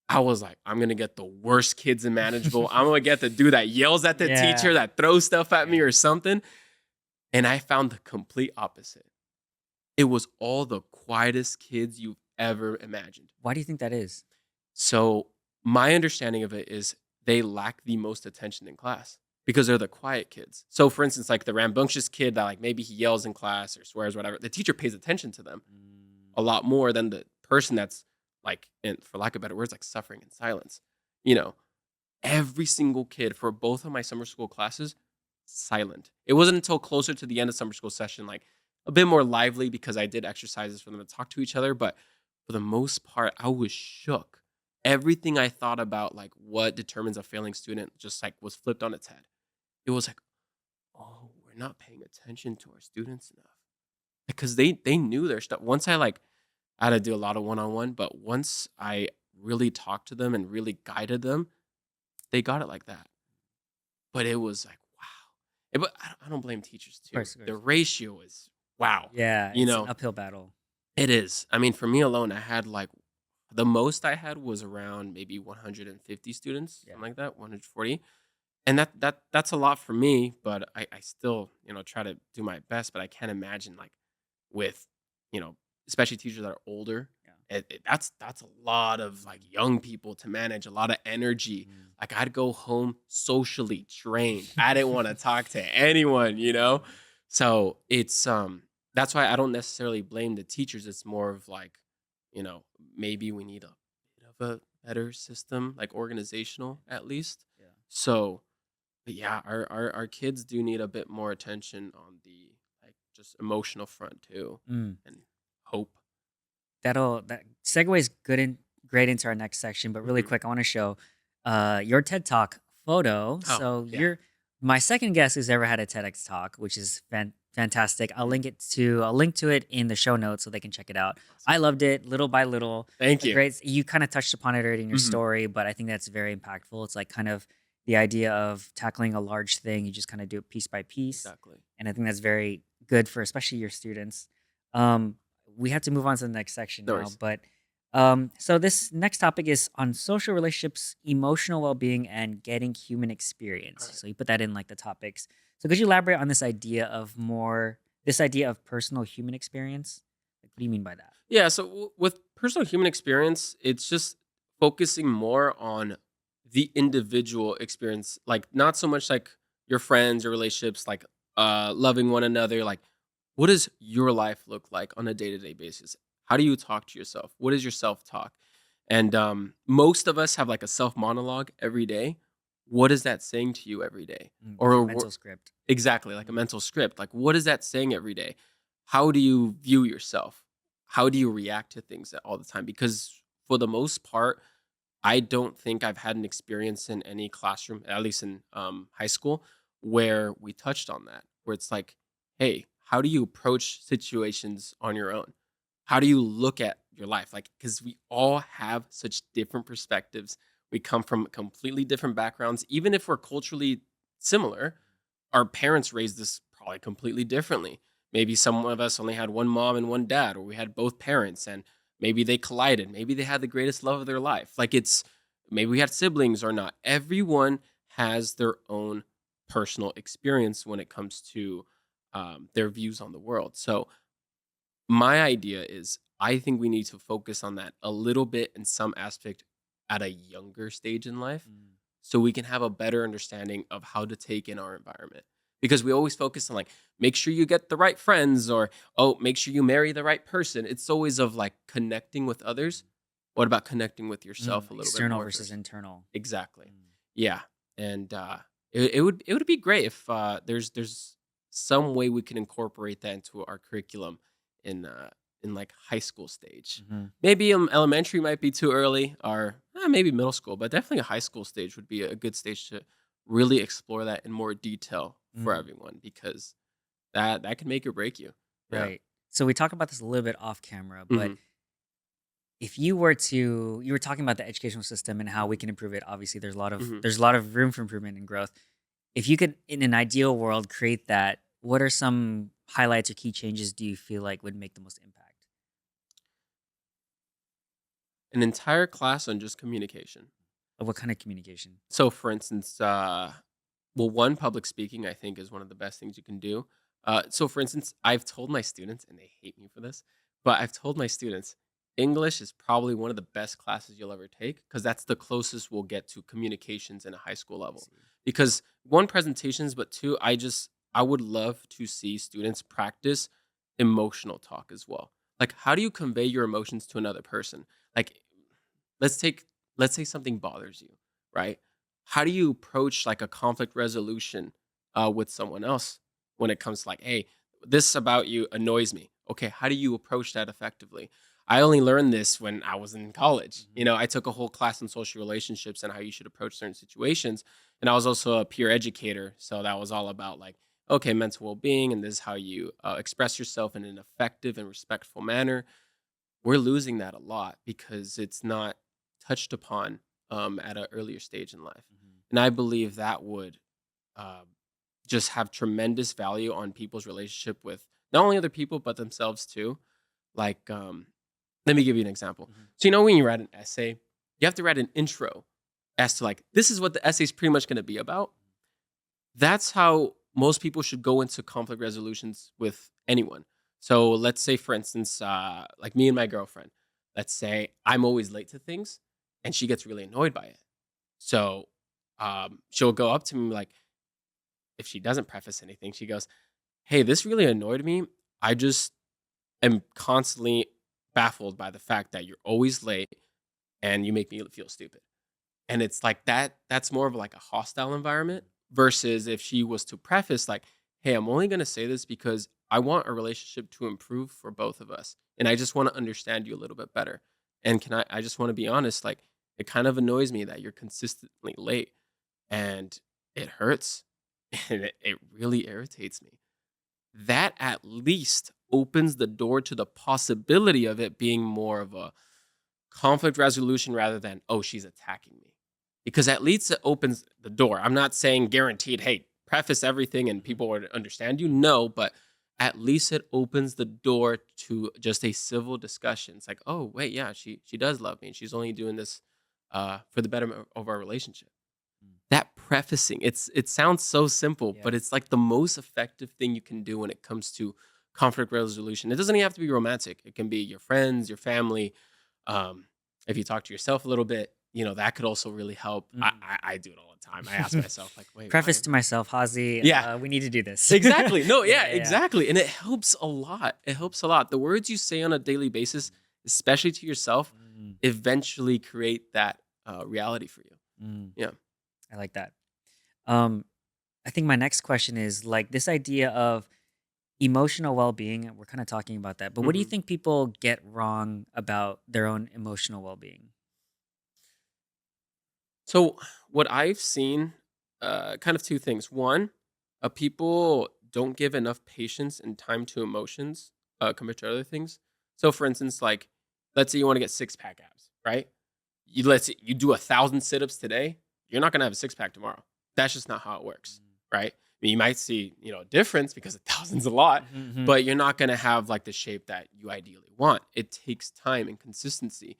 S2: I was like, I'm gonna get the worst kids in manageable. I'm gonna get the dude that yells at the
S1: Yeah.
S2: teacher, that throws stuff at me
S1: Yeah.
S2: or something. And I found the complete opposite. It was all the quietest kids you've ever imagined.
S1: Why do you think that is?
S2: So my understanding of it is they lack the most attention in class because they're the quiet kids. So for instance, like the rambunctious kid that like maybe he yells in class or swears, whatever, the teacher pays attention to them a lot more than the person that's like, for lack of better words, like suffering in silence. Every single kid for both of my summer school classes, silent. It wasn't until closer to the end of summer school session, like a bit more lively because I did exercises for them to talk to each other. But for the most part, I was shook. Everything I thought about, like what determines a failing student, just like was flipped on its head. It was like, oh, we're not paying attention to our students enough because they knew their stuff. Once I had to do a lot of one-on-one, but once I really talked to them and really guided them, they got it like that. But it was like, wow. But I don't blame teachers too.
S1: Of
S2: The
S1: course.
S2: ratio is wow.
S1: Yeah,
S2: You
S1: it's
S2: know,
S1: an uphill battle.
S2: it is. I mean, for me alone, I had like the most I had was around maybe 150 students,
S1: Yeah.
S2: something like that, 140. And that's a lot for me, but I still, try to do my best. But I can't imagine like with, especially teachers that are older.
S1: Yeah.
S2: That's a lot of like young people to manage, a lot of energy. Like I'd go home socially drained. I didn't want to talk to anyone. So it's that's why I don't necessarily blame the teachers. It's more of like, you know, maybe we need a bit of a better system, like organizational at least.
S1: Yeah.
S2: So, but yeah, our kids do need a bit more attention on the like just emotional front too,
S1: Mm.
S2: and hope.
S1: That segues great into our next section. But really
S2: Hmm.
S1: quick, I want to show your TED Talk photo.
S2: Oh
S1: So
S2: yeah,
S1: you're my second guest who's ever had a TEDx talk, which is fantastic.
S2: Mhm.
S1: I'll link to it in the show notes so they can check it out.
S2: Awesome.
S1: I loved it, little by little.
S2: Thank
S1: A
S2: you.
S1: great. You kind of touched upon it already in your
S2: Hmm.
S1: story, but I think that's very impactful. It's like kind of the idea of tackling a large thing. You just kind of do it piece by piece,
S2: Exactly.
S1: and I think that's very good for especially your students. Um, we have to move on to the next section
S2: No
S1: now,
S2: worries.
S1: but so this next topic is on social relationships, emotional well-being, and getting human experience.
S2: All right.
S1: So you put that in like the topics. So could you elaborate on this idea of personal human experience? Like, what do you mean by that?
S2: Yeah. So with personal human experience, it's just focusing more on the individual experience, like not so much like your friends, your relationships, like loving one another. Like, what does your life look like on a day to day basis? How do you talk to yourself? What is your self talk? And most of us have like a self monologue every day. What is that saying to you every day?
S1: Like a
S2: Or
S1: mental script.
S2: exactly, like a
S1: Mhm.
S2: mental script. Like, what is that saying every day? How do you view yourself? How do you react to things all the time? Because for the most part, I don't think I've had an experience in any classroom, at least in high school, where we touched on that. Where it's like, hey, how do you approach situations on your own? How do you look at your life? Like, because we all have such different perspectives. We come from completely different backgrounds. Even if we're culturally similar, our parents raised us probably completely differently. Maybe some of us only had one mom and one dad, or we had both parents and maybe they collided. Maybe they had the greatest love of their life. Like it's maybe we had siblings or not. Everyone has their own personal experience when it comes to their views on the world. So my idea is I think we need to focus on that a little bit in some aspect at a younger stage in life
S1: Mm.
S2: so we can have a better understanding of how to take in our environment. Because we always focus on like, make sure you get the right friends or, oh, make sure you marry the right person. It's always of like connecting with others. What about connecting with yourself a little bit
S1: External
S2: more
S1: versus
S2: first?
S1: internal.
S2: Exactly.
S1: Mm.
S2: Yeah. And it would be great if there's some way we can incorporate that into our curriculum in like high school stage.
S1: Mhm.
S2: Maybe elementary might be too early, or maybe middle school, but definitely a high school stage would be a good stage to really explore that in more detail for
S1: Mm.
S2: everyone because that can make or break you. Yeah.
S1: Right. So we talked about this a little bit off camera, but
S2: Hmm.
S1: if you were talking about the educational system and how we can improve it. Obviously,
S2: Hmm.
S1: there's a lot of room for improvement and growth. If you could, in an ideal world, create that, what are some highlights or key changes do you feel like would make the most impact?
S2: An entire class on just communication.
S1: What kind of communication?
S2: So, for instance, well, one, public speaking, I think, is one of the best things you can do. So, for instance, I've told my students, and they hate me for this, but I've told my students English is probably one of the best classes you'll ever take because that's the closest we'll get to communications in a high school
S1: I
S2: level.
S1: see.
S2: Because one, presentations, but two, I would love to see students practice emotional talk as well. Like, how do you convey your emotions to another person? Like, let's take let's say something bothers you, right? How do you approach like a conflict resolution with someone else when it comes to like, hey, this about you annoys me. Okay, how do you approach that effectively? I only learned this when I was in college.
S1: Mhm.
S2: I took a whole class on social relationships and how you should approach certain situations. And I was also a peer educator. So that was all about like, okay, mental well being, and this is how you express yourself in an effective and respectful manner. We're losing that a lot because it's not touched upon at an earlier stage in life.
S1: Mhm.
S2: And I believe that would uh, just have tremendous value on people's relationship with not only other people, but themselves too. Like, let me give you an example.
S1: Mhm.
S2: So, when you write an essay, you have to write an intro as to like, this is what the essay is pretty much going to be about. That's how most people should go into conflict resolutions with anyone. So let's say, for instance, like me and my girlfriend. Let's say I'm always late to things, and she gets really annoyed by it. So she'll go up to me like, if she doesn't preface anything, she goes, hey, this really annoyed me. I just am constantly baffled by the fact that you're always late and you make me feel stupid. And it's like that's more of like a hostile environment versus if she was to preface like, "Hey, I'm only going to say this because I want a relationship to improve for both of us and I just want to understand you a little bit better. And can I just want to be honest, like it kind of annoys me that you're consistently late and it hurts and it really irritates me." That at least opens the door to the possibility of it being more of a conflict resolution rather than, "Oh, she's attacking me." Because at least it opens the door. I'm not saying guaranteed, hey, preface everything and people would understand you. No, but at least it opens the door to just a civil discussion. It's like, oh, wait, yeah, she does love me and she's only doing this for the betterment of our relationship.
S1: Mm.
S2: That prefacing, it sounds so simple,
S1: Yeah.
S2: but it's like the most effective thing you can do when it comes to conflict resolution. It doesn't even have to be romantic. It can be your friends, your family. Um, if you talk to yourself a little bit, that could also really help.
S1: Mm.
S2: I do it all the time. I ask myself, like, wait,
S1: Preface
S2: why?
S1: to myself, Hazi,
S2: Yeah,
S1: we need to do this.
S2: exactly. No, yeah,
S1: Yeah.
S2: exactly. And it helps a lot. It helps a lot. The words you say on a daily basis, especially to yourself,
S1: Mm,
S2: eventually create that reality for you.
S1: mm.
S2: Yeah.
S1: I like that. Um, I think my next question is like this idea of emotional well-being. We're kind of talking about that, but what do you
S2: Mhm.
S1: think people get wrong about their own emotional well-being?
S2: So what I've seen, kind of two things. One, people don't give enough patience and time to emotions compared to other things. So, for instance, like let's say you want to get six pack abs, right? Let's say you do 1,000 sit-ups today. You're not gonna have a six pack tomorrow. That's just not how it works, right? I mean, you might see a difference because 1,000's a lot,
S1: Mhm.
S2: but you're not gonna have like the shape that you ideally want. It takes time and consistency.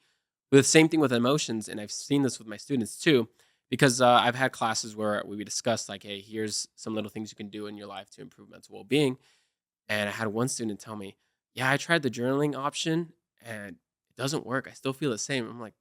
S2: But the same thing with emotions, and I've seen this with my students too, because I've had classes where we would discuss like, hey, here's some little things you can do in your life to improve mental well-being. And I had one student tell me, yeah, I tried the journaling option and it doesn't work. I still feel the same. I'm like,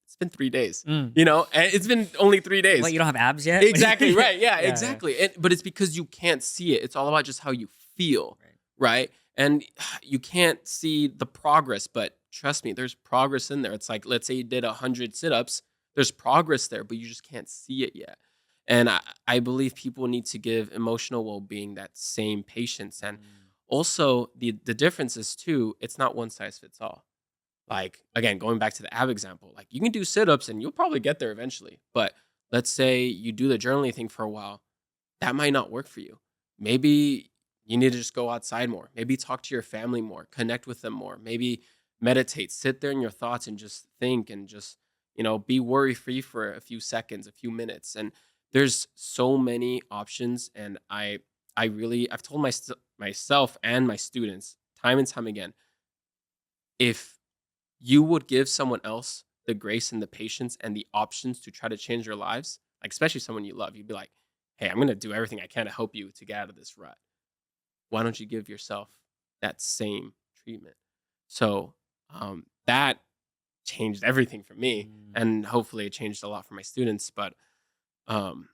S2: it's been 3 days,
S1: Mm.
S2: and it's been only 3 days.
S1: What, you don't have abs yet?
S2: Exactly right. Yeah,
S1: Yeah, yeah.
S2: exactly. But it's because you can't see it. It's all about just how you feel,
S1: Right.
S2: right? And you can't see the progress, but trust me, there's progress in there. It's like, let's say you did 100 sit-ups, there's progress there, but you just can't see it yet. And I believe people need to give emotional well-being that same patience. And
S1: Mm.
S2: also the difference is too, it's not one size fits all. Like, again, going back to the ab example, like you can do sit-ups and you'll probably get there eventually. But let's say you do the journaling thing for a while, that might not work for you. Maybe you need to just go outside more. Maybe talk to your family more, connect with them more. Maybe meditate, sit there in your thoughts and just think and just, be worry free for a few seconds, a few minutes. And there's so many options. And I've told myself and my students time and time again, if you would give someone else the grace and the patience and the options to try to change their lives, like especially someone you love, you'd be like, hey, I'm going to do everything I can to help you to get out of this rut. Why don't you give yourself that same treatment? So that changed everything for me.
S1: Mm.
S2: And hopefully it changed a lot for my students. But um,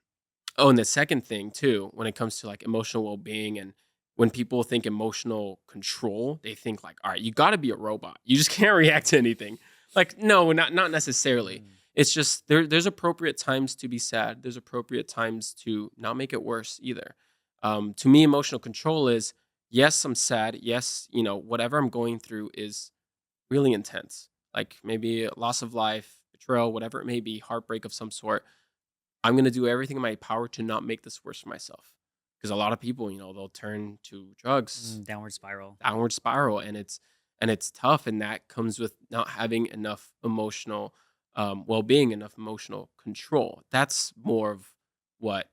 S2: oh, and the second thing too, when it comes to like emotional well-being and when people think emotional control, they think like, all right, you got to be a robot. You just can't react to anything. Like, no, not necessarily.
S1: Mm.
S2: It's just there's appropriate times to be sad. There's appropriate times to not make it worse either. To me, emotional control is yes, I'm sad. Yes, whatever I'm going through is really intense. Like maybe loss of life, betrayal, whatever it may be, heartbreak of some sort. I'm gonna do everything in my power to not make this worse for myself. Because a lot of people, they'll turn to drugs,
S1: Downward spiral.
S2: downward spiral, and it's tough, and that comes with not having enough emotional well-being, enough emotional control. That's more of what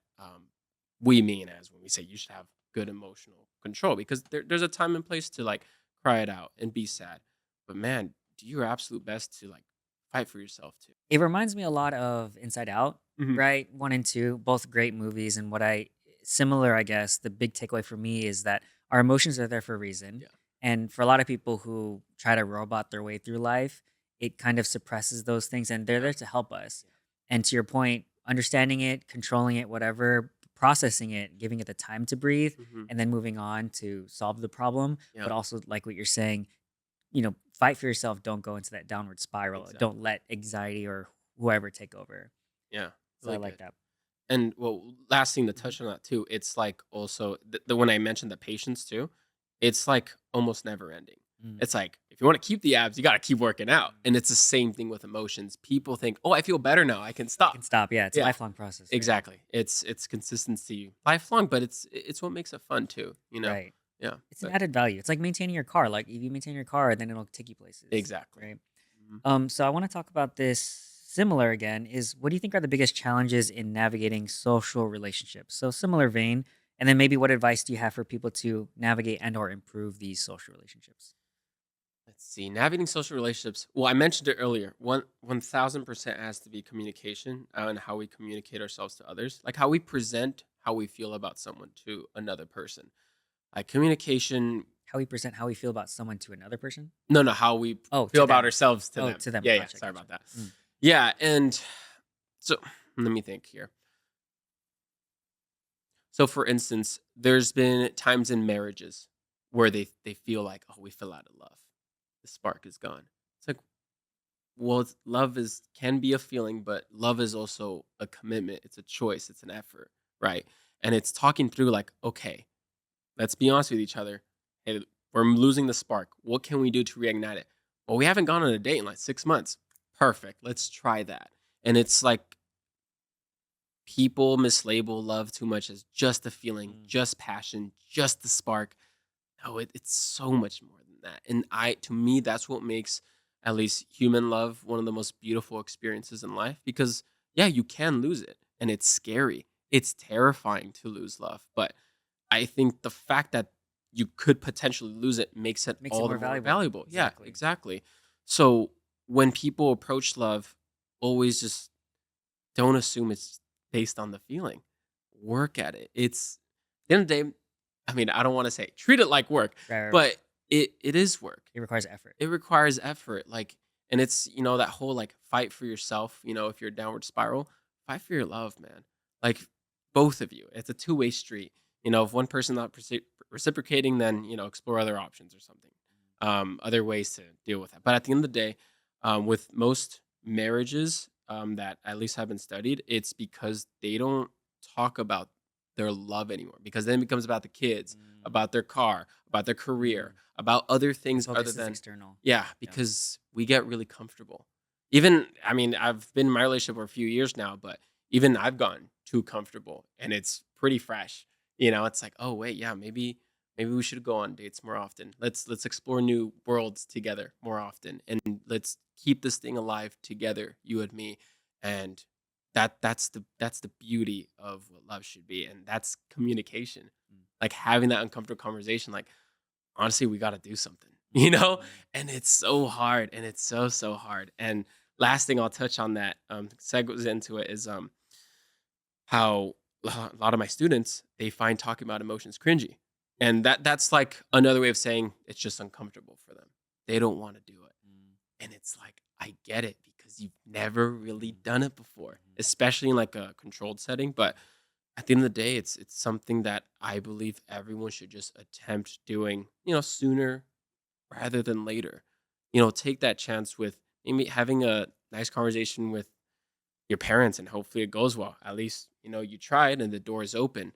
S2: we mean as when we say you should have good emotional control, because there's a time and place to like cry it out and be sad. But man, do your absolute best to like fight for yourself too.
S1: It reminds me a lot of Inside Out,
S2: Mhm.
S1: right? One and two, both great movies. And similar, I guess, the big takeaway for me is that our emotions are there for a reason.
S2: Yeah.
S1: And for a lot of people who try to robot their way through life, it kind of suppresses those things and they're
S2: Yeah.
S1: there to help us.
S2: Yeah.
S1: And to your point, understanding it, controlling it, whatever, processing it, giving it the time to breathe,
S2: Hmm.
S1: and then moving on to solve the problem.
S2: Yeah.
S1: But also, like what you're saying, fight for yourself. Don't go into that downward spiral.
S2: Exactly.
S1: Don't let anxiety or whoever take over.
S2: Yeah.
S1: So I
S2: Really
S1: like
S2: good.
S1: that.
S2: And well, last thing to
S1: Mhm.
S2: touch on that too, it's like also the when I mentioned the patience too, it's like almost never ending.
S1: Mm.
S2: It's like if you want to keep the abs, you got to keep working out, and it's the same thing with emotions. People think, "Oh, I feel better now. I can
S1: You
S2: stop."
S1: can stop. Yeah, it's a
S2: Yeah,
S1: lifelong process, right?
S2: exactly. It's consistency, lifelong, but it's what makes it fun too.
S1: Right.
S2: Yeah,
S1: It's an
S2: but
S1: added value. It's like maintaining your car. Like if you maintain your car, then it'll take you places,
S2: exactly.
S1: right?
S2: Mhm.
S1: So I want to talk about this similar again. Is what do you think are the biggest challenges in navigating social relationships? So similar vein, and then maybe what advice do you have for people to navigate and or improve these social relationships?
S2: Let's see. Navigating social relationships. Well, I mentioned it earlier. 1,000% has to be communication and how we communicate ourselves to others, like how we present how we feel about someone to another person. Like communication.
S1: How we present how we feel about someone to another person?
S2: No, no, how we
S1: Oh,
S2: feel
S1: to
S2: about
S1: them.
S2: ourselves to
S1: Oh,
S2: them.
S1: to them.
S2: Yeah, yeah.
S1: Gotcha,
S2: Sorry
S1: gotcha.
S2: about that.
S1: Mm.
S2: Yeah, and so let me think here. So, for instance, there's been times in marriages where they feel like, oh, we fell out of love. The spark is gone. It's like, well, love is can be a feeling, but love is also a commitment. It's a choice. It's an effort, right? And it's talking through like, okay, let's be honest with each other. Hey, we're losing the spark. What can we do to reignite it? Well, we haven't gone on a date in like 6 months. Perfect. Let's try that. And it's like people mislabel love too much as just a feeling,
S1: Mm.
S2: just passion, just the spark. No, it's so much more than that. And to me, that's what makes at least human love one of the most beautiful experiences in life because, yeah, you can lose it and it's scary. It's terrifying to lose love. But I think the fact that you could potentially lose it makes it
S1: Makes it
S2: all the
S1: more
S2: more
S1: valuable.
S2: valuable. Yeah,
S1: Exactly.
S2: exactly. So when people approach love, always just don't assume it's based on the feeling. Work at it. It's at the end of the day, I mean, I don't want to say treat it like work,
S1: Right, right, right.
S2: but it is work.
S1: It requires effort.
S2: It requires effort. Like, and it's, that whole like fight for yourself, if you're a downward spiral, fight for your love, man. Like both of you. It's a two-way street. If one person not reciprocating, then, explore other options or something. Other ways to deal with that. But at the end of the day, with most marriages that at least have been studied, it's because they don't talk about their love anymore. Because then it becomes about the kids,
S1: Mm.
S2: about their car, about their career,
S1: Mm.
S2: about other
S1: The
S2: things other
S1: focus is
S2: than
S1: external.
S2: yeah.
S1: Yeah.
S2: Because we get really comfortable. Even I mean, I've been in my relationship for a few years now, but even I've gotten too comfortable, and it's pretty fresh. It's like, oh wait, yeah, maybe we should go on dates more often. Let's explore new worlds together more often, and let's keep this thing alive together, you and me. And that's the beauty of what love should be, and that's communication.
S1: Mm.
S2: Like having that uncomfortable conversation, like honestly, we got to do something.
S1: Mm.
S2: And it's so hard, and it's so hard. And last thing I'll touch on that segues into it is how a lot of my students they find talking about emotions cringy, and that's like another way of saying it's just uncomfortable for them. They don't want to do it,
S1: Mm.
S2: and it's like I get it because you've never really
S1: Mhm.
S2: done it before,
S1: Mhm.
S2: especially in like a controlled setting. But at the end of the day, it's something that I believe everyone should just attempt doing, sooner rather than later. Take that chance with maybe having a nice conversation with your parents, and hopefully it goes well. At least, you tried and the door is open.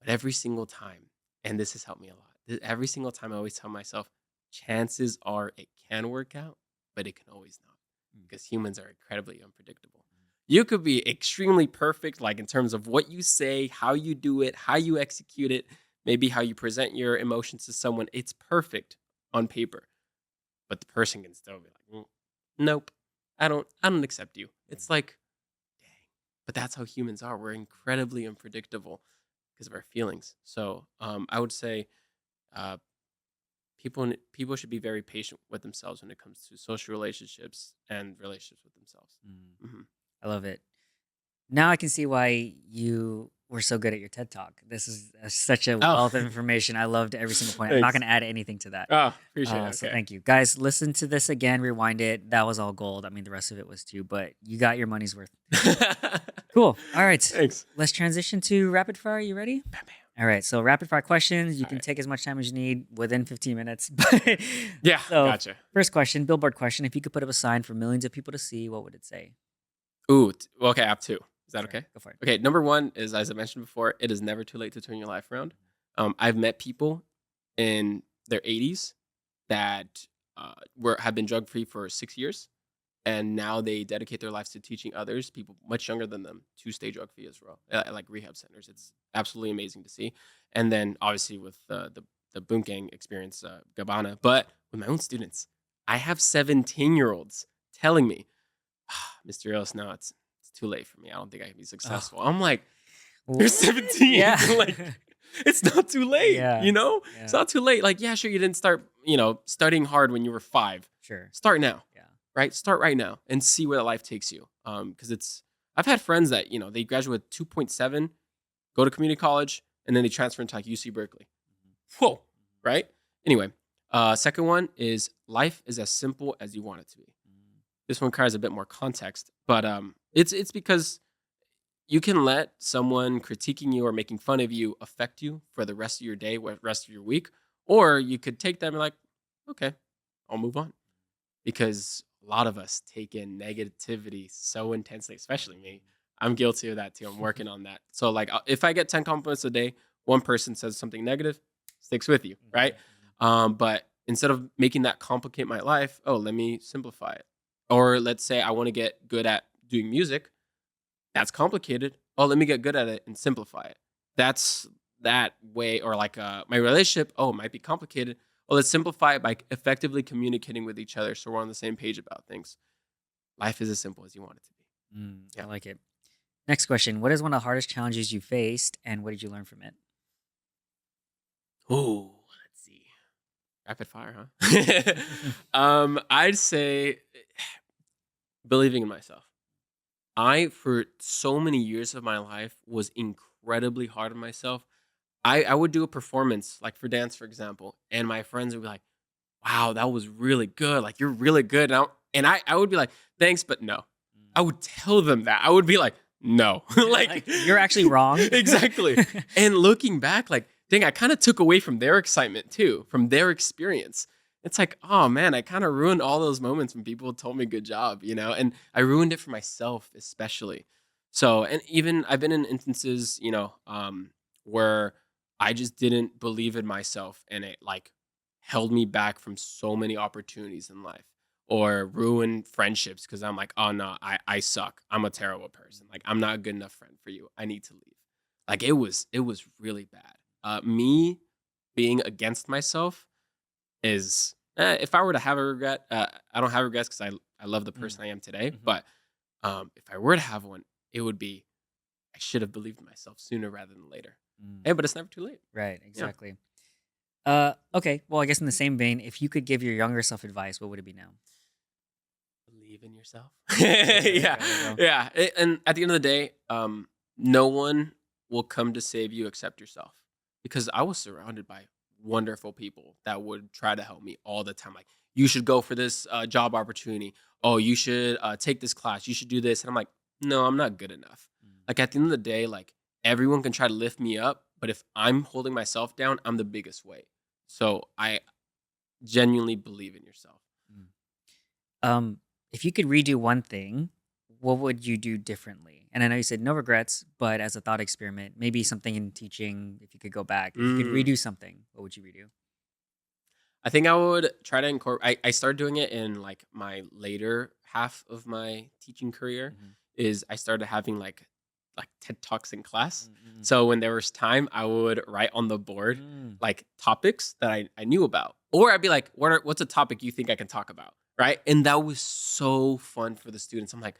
S2: But every single time, and this has helped me a lot, every single time I always tell myself, chances are it can work out, but it can always not
S1: Mm.
S2: because humans are incredibly unpredictable. You could be extremely perfect, like in terms of what you say, how you do it, how you execute it, maybe how you present your emotions to someone. It's perfect on paper, but the person can still be like, nope, I don't accept you. It's like, dang. But that's how humans are. We're incredibly unpredictable because of our feelings. So I would say uh, people should be very patient with themselves when it comes to social relationships and relationships with themselves.
S1: Mm.
S2: Hmm.
S1: I love it. Now I can see why you were so good at your TED Talk. This is such a
S2: Oh,
S1: wealth of information. I loved every single point. I'm not going
S2: thanks.
S1: to add anything to that.
S2: Oh, appreciate it.
S1: So
S2: Okay.
S1: thank you, guys. Listen to this again, rewind it. That was all gold. I mean, the rest of it was too, but you got your money's worth. Cool. All right.
S2: Thanks.
S1: Let's transition to rapid fire. You ready? All right. So rapid fire questions. You
S2: All
S1: can
S2: right.
S1: take as much time as you need within 15 minutes. But
S2: Yeah,
S1: so
S2: gotcha.
S1: first question, billboard question. If you could put up a sign for millions of people to see, what would it say?
S2: Ooh, okay, I have two. Is that
S1: Sure,
S2: okay?
S1: go for it.
S2: Okay, number one is, as I mentioned before, it is never too late to turn your life around. I've met people in their 80s that have been drug free for 6 years, and now they dedicate their lives to teaching others, people much younger than them, to stay drug free as well, at like rehab centers. It's absolutely amazing to see. And then obviously with the boom gang experience, Gabbana, but with my own students, I have 17-year-olds telling me, Mr. Rios, no, it's too late for me. I don't think I can be
S1: Oh,
S2: successful. I'm like, you're
S1: what?
S2: 17.
S1: Yeah.
S2: Like, it's not too late,
S1: Yeah.
S2: you know? It's
S1: Yeah.
S2: not too late. Like, yeah, sure, you didn't start, studying hard when you were 5.
S1: Sure.
S2: Start now,
S1: Yeah.
S2: right? Start right now and see where life takes you. Because I've had friends that, they graduate with 2.7, go to community college, and then they transfer into like UC Berkeley. Whoa, right? Anyway, second one is life is as simple as you want it to be. This one requires a bit more context, but it's because you can let someone critiquing you or making fun of you affect you for the rest of your day, rest of your week, or you could take them and like, okay, I'll move on, because a lot of us take in negativity so intensely, especially me. I'm guilty of that too. I'm working on that. So like, if I get 10 compliments a day, one person says something negative, sticks with you, right? But instead of making that complicate my life, oh, let me simplify it. Or let's say I want to get good at doing music. That's complicated. Oh, let me get good at it and simplify it. That's that way. Or like my relationship, oh, it might be complicated. Well, let's simplify it by effectively communicating with each other so we're on the same page about things. Life is as simple as you want it to be.
S1: I
S2: Yeah.
S1: like it. Next question. What is one of the hardest challenges you faced and what did you learn from it?
S2: Ooh, let's see. Rapid fire, huh? I'd say believing in myself. I, for so many years of my life, was incredibly hard on myself. I would do a performance, like for dance, for example, and my friends would be like, wow, that was really good. Like, you're really good. And I would be like, thanks, but no. I would tell them that. I would be like, no.
S1: Like, you're actually wrong.
S2: Exactly. And looking back, like, dang, I kind of took away from their excitement too, from their experience. It's like, oh man, I kind of ruined all those moments when people told me good job, and I ruined it for myself, especially. So, and even I've been in instances, where I just didn't believe in myself, and it like held me back from so many opportunities in life, or ruined friendships because I'm like, oh no, I suck. I'm a terrible person. Like, I'm not a good enough friend for you. I need to leave. Like, it was really bad. Me being against myself is, if I were to have a regret, I don't have regrets because I love the person I am today.
S1: Mhm.
S2: But if I were to have one, it would be I should have believed in myself sooner rather than later. Hey, but it's never too late.
S1: Right,
S2: Yeah.
S1: exactly. Okay. Well, I guess in the same vein, if you could give your younger self advice, what would it be now?
S2: Believe in yourself.
S1: Okay,
S2: Yeah,
S1: there we go.
S2: yeah. And at the end of the day, no one will come to save you except yourself. Because I was surrounded by wonderful people that would try to help me all the time. Like, you should go for this job opportunity. Oh, you should take this class. You should do this. And I'm like, no, I'm not good enough. Like, at the end of the day, like, everyone can try to lift me up, but if I'm holding myself down, I'm the biggest weight. So I genuinely believe in yourself.
S1: If you could redo one thing, what would you do differently? And I know you said no regrets, but as a thought experiment, maybe something in teaching, if you could go back, if you could redo something, what would you redo?
S2: I think I would try to incorporate. I started doing it in like my later half of my teaching career. Is I started having like TED Talks in class. So when there was time, I would write on the board like topics that I knew about, or I'd be like, what's a topic you think I can talk about, right? And that was so fun for the students. I'm like,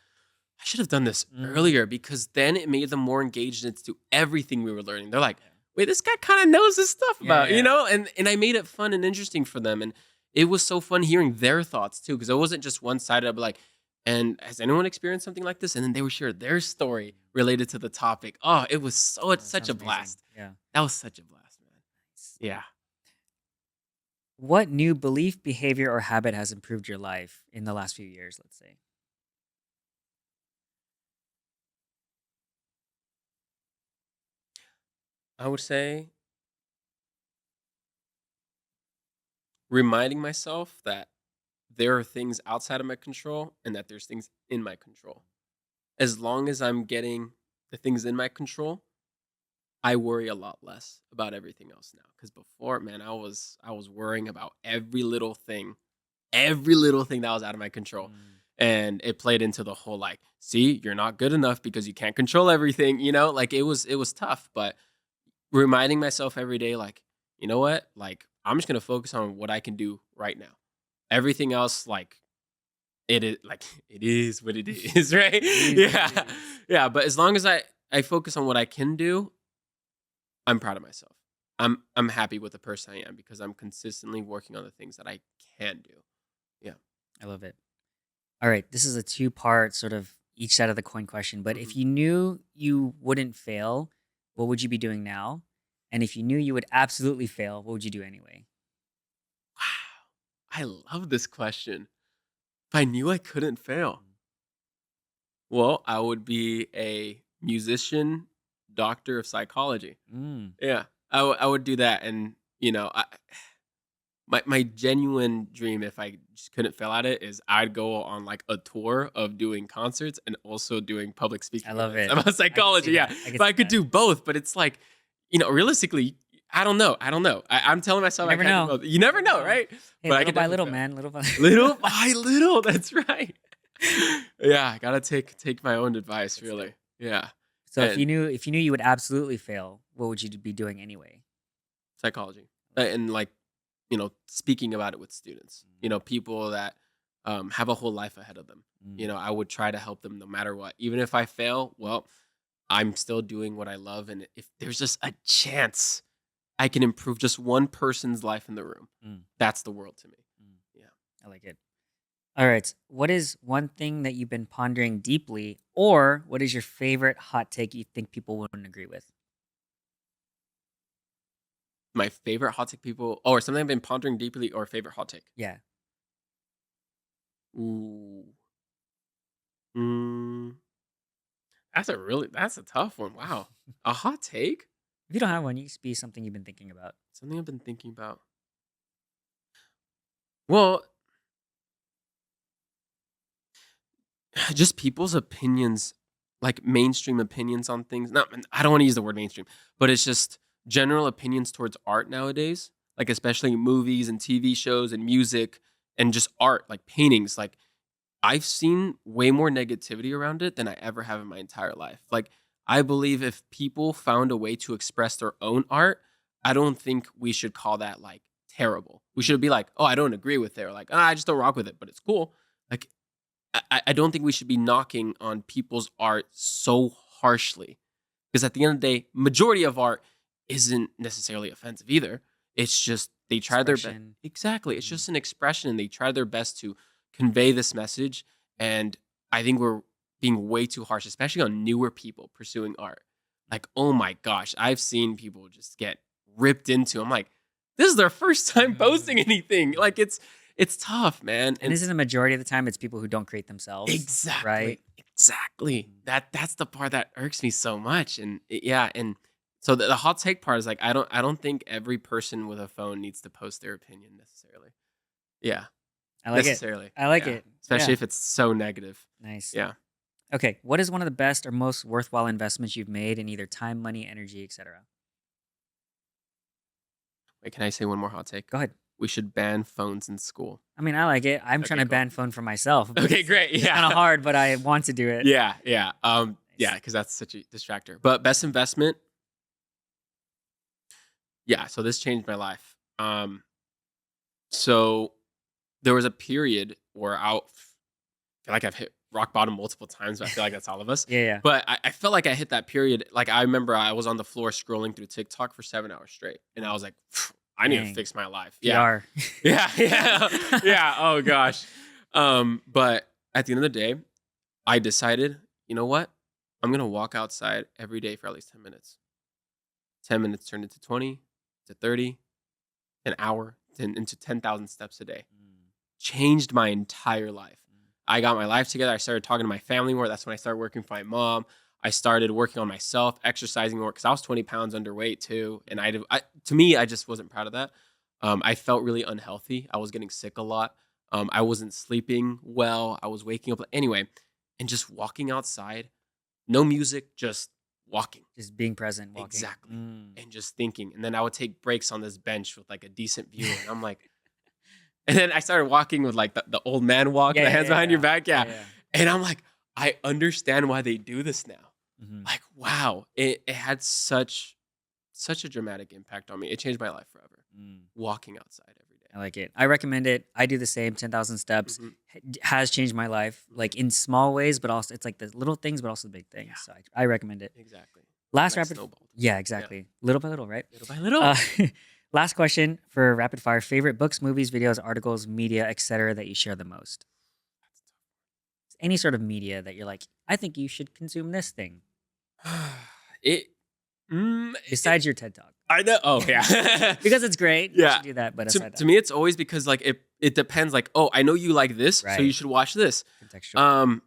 S2: I should have done this earlier, because then it made them more engaged into everything we were learning. They're like, wait, this guy kind of knows his stuff about, and I made it fun and interesting for them. And it was so fun hearing their thoughts too, because it wasn't just one sided. I'd be like, and has anyone experienced something like this? And then they would share their story related to the topic. Oh, it was
S1: That
S2: such
S1: sounds
S2: a
S1: amazing.
S2: blast.
S1: Yeah.
S2: That was such a blast, man. Yeah.
S1: What new belief, behavior, or habit has improved your life in the last few years, let's say?
S2: I would say reminding myself that there are things outside of my control and that there's things in my control. As long as I'm getting the things in my control, I worry a lot less about everything else now. Because before, man, I was worrying about every little thing that was out of my control.
S1: Mm.
S2: And it played into the whole like, see, you're not good enough because you can't control everything, like it was tough. But reminding myself every day, like, you know what? Like, I'm just gonna focus on what I can do right now. Everything else, like, it is what it is, right?
S1: It is what
S2: Yeah.
S1: it is.
S2: Yeah. But as long as I focus on what I can do, I'm proud of myself. I'm happy with the person I am because I'm consistently working on the things that I can do. Yeah.
S1: I love it. All right, this is a two-part sort of each side of the coin question. But if
S2: Mhm.
S1: you knew you wouldn't fail, what would you be doing now? And if you knew you would absolutely fail, what would you do anyway?
S2: Wow. I love this question. If I knew I couldn't fail, well, I would be a musician, doctor of psychology.
S1: Mm,
S2: Yeah, I would do that, and my genuine dream, if I just couldn't fail at it, is I'd go on like a tour of doing concerts and also doing public
S1: I
S2: speaking
S1: love
S2: events
S1: it.
S2: about
S1: I can see
S2: psychology. Yeah,
S1: that. I can
S2: if I
S1: see
S2: could
S1: that.
S2: do both, but it's like, realistically, I don't know. I don't know. I'm telling
S1: You
S2: myself I
S1: never
S2: can't do
S1: know.
S2: both. You never
S1: You never
S2: know,
S1: know.
S2: right?
S1: Hey,
S2: But I
S1: little
S2: could
S1: by
S2: definitely
S1: little,
S2: fail.
S1: man. Little by
S2: Little by little. That's right. Yeah, I gotta take my own advice,
S1: Good stuff.
S2: really. Yeah,
S1: So
S2: and
S1: if you knew you would absolutely fail, what would you be doing anyway?
S2: psychology,
S1: I love it.
S2: and like speaking about it with students. People that have a whole life ahead of them.
S1: Mm.
S2: I would try to help them no matter what. Even if I fail, well, I'm still doing what I love, and if there's just a chance I can improve just one person's life in the room,
S1: Mm.
S2: that's the world to me.
S1: Mm.
S2: Yeah.
S1: I like it. All right. What is one thing that you've been pondering deeply, or what is your favorite hot take you think people wouldn't agree with?
S2: My favorite hot take people, or something I've been pondering deeply, or favorite hot take.
S1: Yeah.
S2: Ooh. Mm, that's a tough one. Wow. A hot take?
S1: If you don't have one, you just be something you've been thinking about.
S2: Something I've been thinking about. Well, just people's opinions, like mainstream opinions on things. Not, I don't want to use the word mainstream, but it's just general opinions towards art nowadays, like especially movies and TV shows and music and just art, like paintings. Like I've seen way more negativity around it than I ever have in my entire life. Like I believe if people found a way to express their own art, I don't think we should call that like terrible. We should be like, oh, I don't agree with it, or like, I just don't rock with it, but it's cool. Like I don't think we should be knocking on people's art so harshly because at the end of the day, majority of art isn't necessarily offensive either. It's just they try their best.
S1: Expression.
S2: Exactly. It's
S1: Mm.
S2: just an expression and they try their best to convey this message. And I think we're being way too harsh, especially on newer people pursuing art. Like, oh my gosh, I've seen people just get ripped into. I'm like, this is their first time posting anything. Like it's tough, man.
S1: And isn't the majority of the time it's people who don't create themselves,
S2: Exactly.
S1: right?
S2: Exactly.
S1: Mhm.
S2: That's the part that irks me so much. And yeah, and so the hot take part is like I don't think every person with a phone needs to post their opinion necessarily. Yeah,
S1: I like it.
S2: necessarily.
S1: I like
S2: Yeah.
S1: it.
S2: Especially
S1: Yeah.
S2: if it's so negative.
S1: Nice.
S2: Yeah.
S1: Okay. What is one of the best or most worthwhile investments you've made in either time, money, energy, etc.?
S2: Wait, can I say one more hot take?
S1: Go ahead.
S2: We should ban phones in school.
S1: I mean, I like it. I'm trying
S2: Okay,
S1: to
S2: cool.
S1: ban phone for myself. But
S2: Okay, great.
S1: It's
S2: Yeah.
S1: kind of hard, but I want to do it.
S2: Yeah, yeah.
S1: Nice.
S2: Yeah, because that's such a distractor. But best investment, yeah, so this changed my life. So there was a period where I feel like I've hit rock bottom multiple times, but I feel like that's all of us.
S1: Yeah.
S2: But I felt like I hit that period. Like I remember I was on the floor scrolling through TikTok for 7 hours straight, and I was like, I need to
S1: Dang.
S2: fix my life. Yeah,
S1: PR.
S2: yeah. Oh gosh. But at the end of the day, I decided, you know what? I'm gonna walk outside every day for at least 10 minutes. 10 minutes turned into 20, to 30, an hour, into 10,000 steps a day.
S1: Mm.
S2: Changed my entire life. I got my life together. I started talking to my family more. That's when I started working for my mom. I started working on myself, exercising more because I was 20 pounds underweight too. And to me, I just wasn't proud of that. I felt really unhealthy. I was getting sick a lot. I wasn't sleeping well. I was waking up anyway, and just walking outside, no music, just walking.
S1: Just being present, walking.
S2: Exactly. And just thinking. And then I would take breaks on this bench with like a decent view. And I'm like, and then I started walking with like the old man walk, the hands behind your back. Yeah. And I'm like, I understand why they do this now. Like, wow, it had such a dramatic impact on me. It changed my life forever. Walking outside every day.
S1: I like it. I recommend it. I do the same. 10,000 steps has changed my life, like in small ways, but also it's like the little things, but also the big things. So I recommend it.
S2: Exactly.
S1: Last
S2: Like
S1: rapid.
S2: snowballed.
S1: Yeah, exactly.
S2: Yeah.
S1: Little by little, right?
S2: Little by little.
S1: Last question for rapid fire: favorite books, movies, videos, articles, media, etc. that you share the most. Any sort of media that you're like, I think you should consume this thing. Besides your TED Talk.
S2: I know. Oh, yeah.
S1: Because it's great.
S2: Yeah.
S1: You should do that. But aside
S2: to me, it's always because like it depends. Like, oh, I know you like this, so you should watch this.
S1: contextual.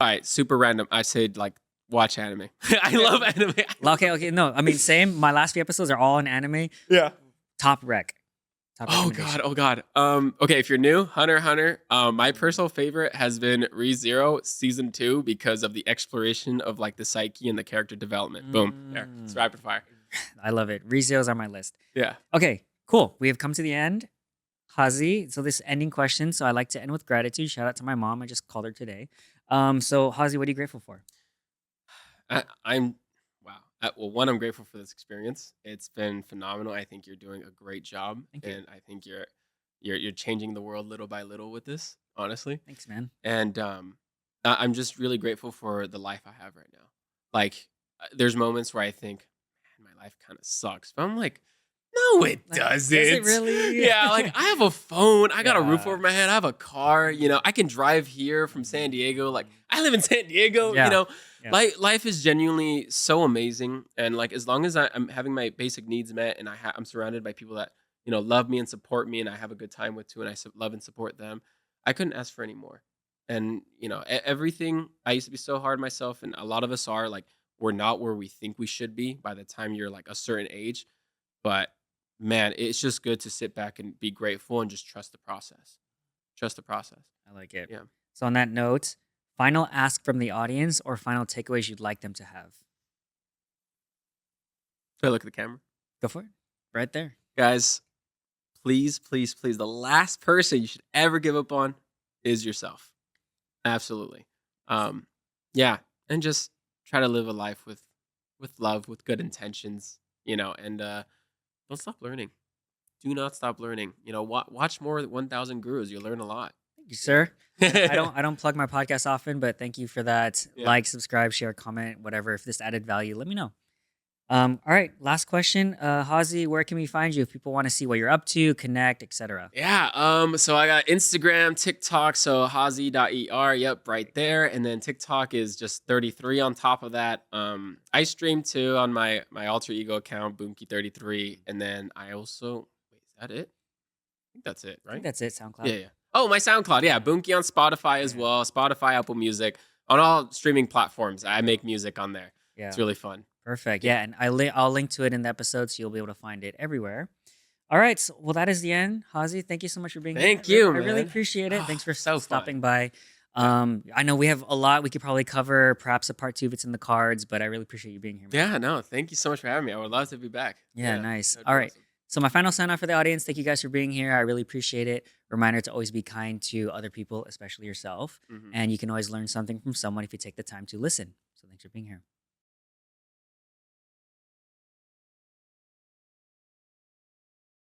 S2: All right, super random. I said like watch anime. I love anime.
S1: Okay. No, I mean, same. My last few episodes are all in anime.
S2: Yeah.
S1: Top rec. Top
S2: Oh God. Okay, if you're new, Hunter x Hunter. My personal favorite has been ReZero season 2 because of the exploration of like the psyche and the character development. Boom. There. It's rapid fire.
S1: I love it. ReZero's on my list.
S2: Yeah.
S1: Okay, cool. We have come to the end. Hazi, so this ending question. So I like to end with gratitude. Shout out to my mom. I just called her today. So Hazi, what are you grateful for?
S2: I'm well, one, I'm grateful for this experience. It's been phenomenal. I think you're doing a great job.
S1: Thank you.
S2: And I think you're changing the world little by little with this, honestly.
S1: Thanks, man.
S2: And I'm just really grateful for the life I have right now. Like, there's moments where I think, man, my life kind of sucks. But I'm like, no, it doesn't.
S1: Does it really?
S2: Yeah, like I have a phone. I got a roof
S1: Yeah.
S2: over my head. I have a car. You know, I can drive here from San Diego. Like, I live in San Diego.
S1: Yeah.
S2: You know,
S1: Yeah.
S2: life is genuinely so amazing. And like, as long as I'm having my basic needs met, and I'm surrounded by people that love me and support me, and I have a good time with too, and I love and support them, I couldn't ask for any more. And everything. I used to be so hard on myself, and a lot of us are like, we're not where we think we should be by the time you're like a certain age. But man, it's just good to sit back and be grateful and just trust the process. Trust the process.
S1: I like it.
S2: Yeah.
S1: So on that note, final ask from the audience or final takeaways you'd like them to have.
S2: So I look at the camera.
S1: Go for it. Right there.
S2: Guys, please, please, please, the last person you should ever give up on is yourself. Absolutely. Yeah. And just try to live a life with love, with good intentions, and don't stop learning. Do not stop learning. Watch more than 1,000 Gurus. You'll learn a lot.
S1: Thank you, sir. I don't plug my podcast often, but thank you for that.
S2: Yeah.
S1: Like, subscribe, share, comment, whatever. If this added value, let me know. All right, last question. Hazi, where can we find you if people want to see what you're up to, connect, etc.?
S2: Yeah. So I got Instagram, TikTok. So hazi.er. Yep, right there. And then TikTok is just 33 on top of that. I stream too on my alter ego account, Boomkey33. And then I also is that it? I think that's it,
S1: I
S2: right?
S1: think that's it. SoundCloud.
S2: Yeah. Oh, my SoundCloud. Yeah, Boomkey on Spotify as well. Spotify, Apple Music, on all streaming platforms. I make music on there.
S1: Yeah.
S2: It's really fun.
S1: Perfect. Yeah, and I'll link to it in the episode, so you'll be able to find it everywhere. All right. So, well, that is the end. Hazi, thank you so much for being here.
S2: Thank you,
S1: I really
S2: man.
S1: appreciate it.
S2: Oh,
S1: Thanks for
S2: so fun.
S1: stopping by. I know we have a lot we could probably cover, perhaps a part 2 if it's in the cards, but I really appreciate you being here, man.
S2: Yeah, no, thank you so much for having me. I would love to be back.
S1: Yeah, nice.
S2: that'd be
S1: All right.
S2: awesome.
S1: So my final sign off for the audience. Thank you guys for being here. I really appreciate it. Reminder to always be kind to other people, especially yourself.
S2: Mhm.
S1: And you can always learn something from someone if you take the time to listen. So thanks for being here.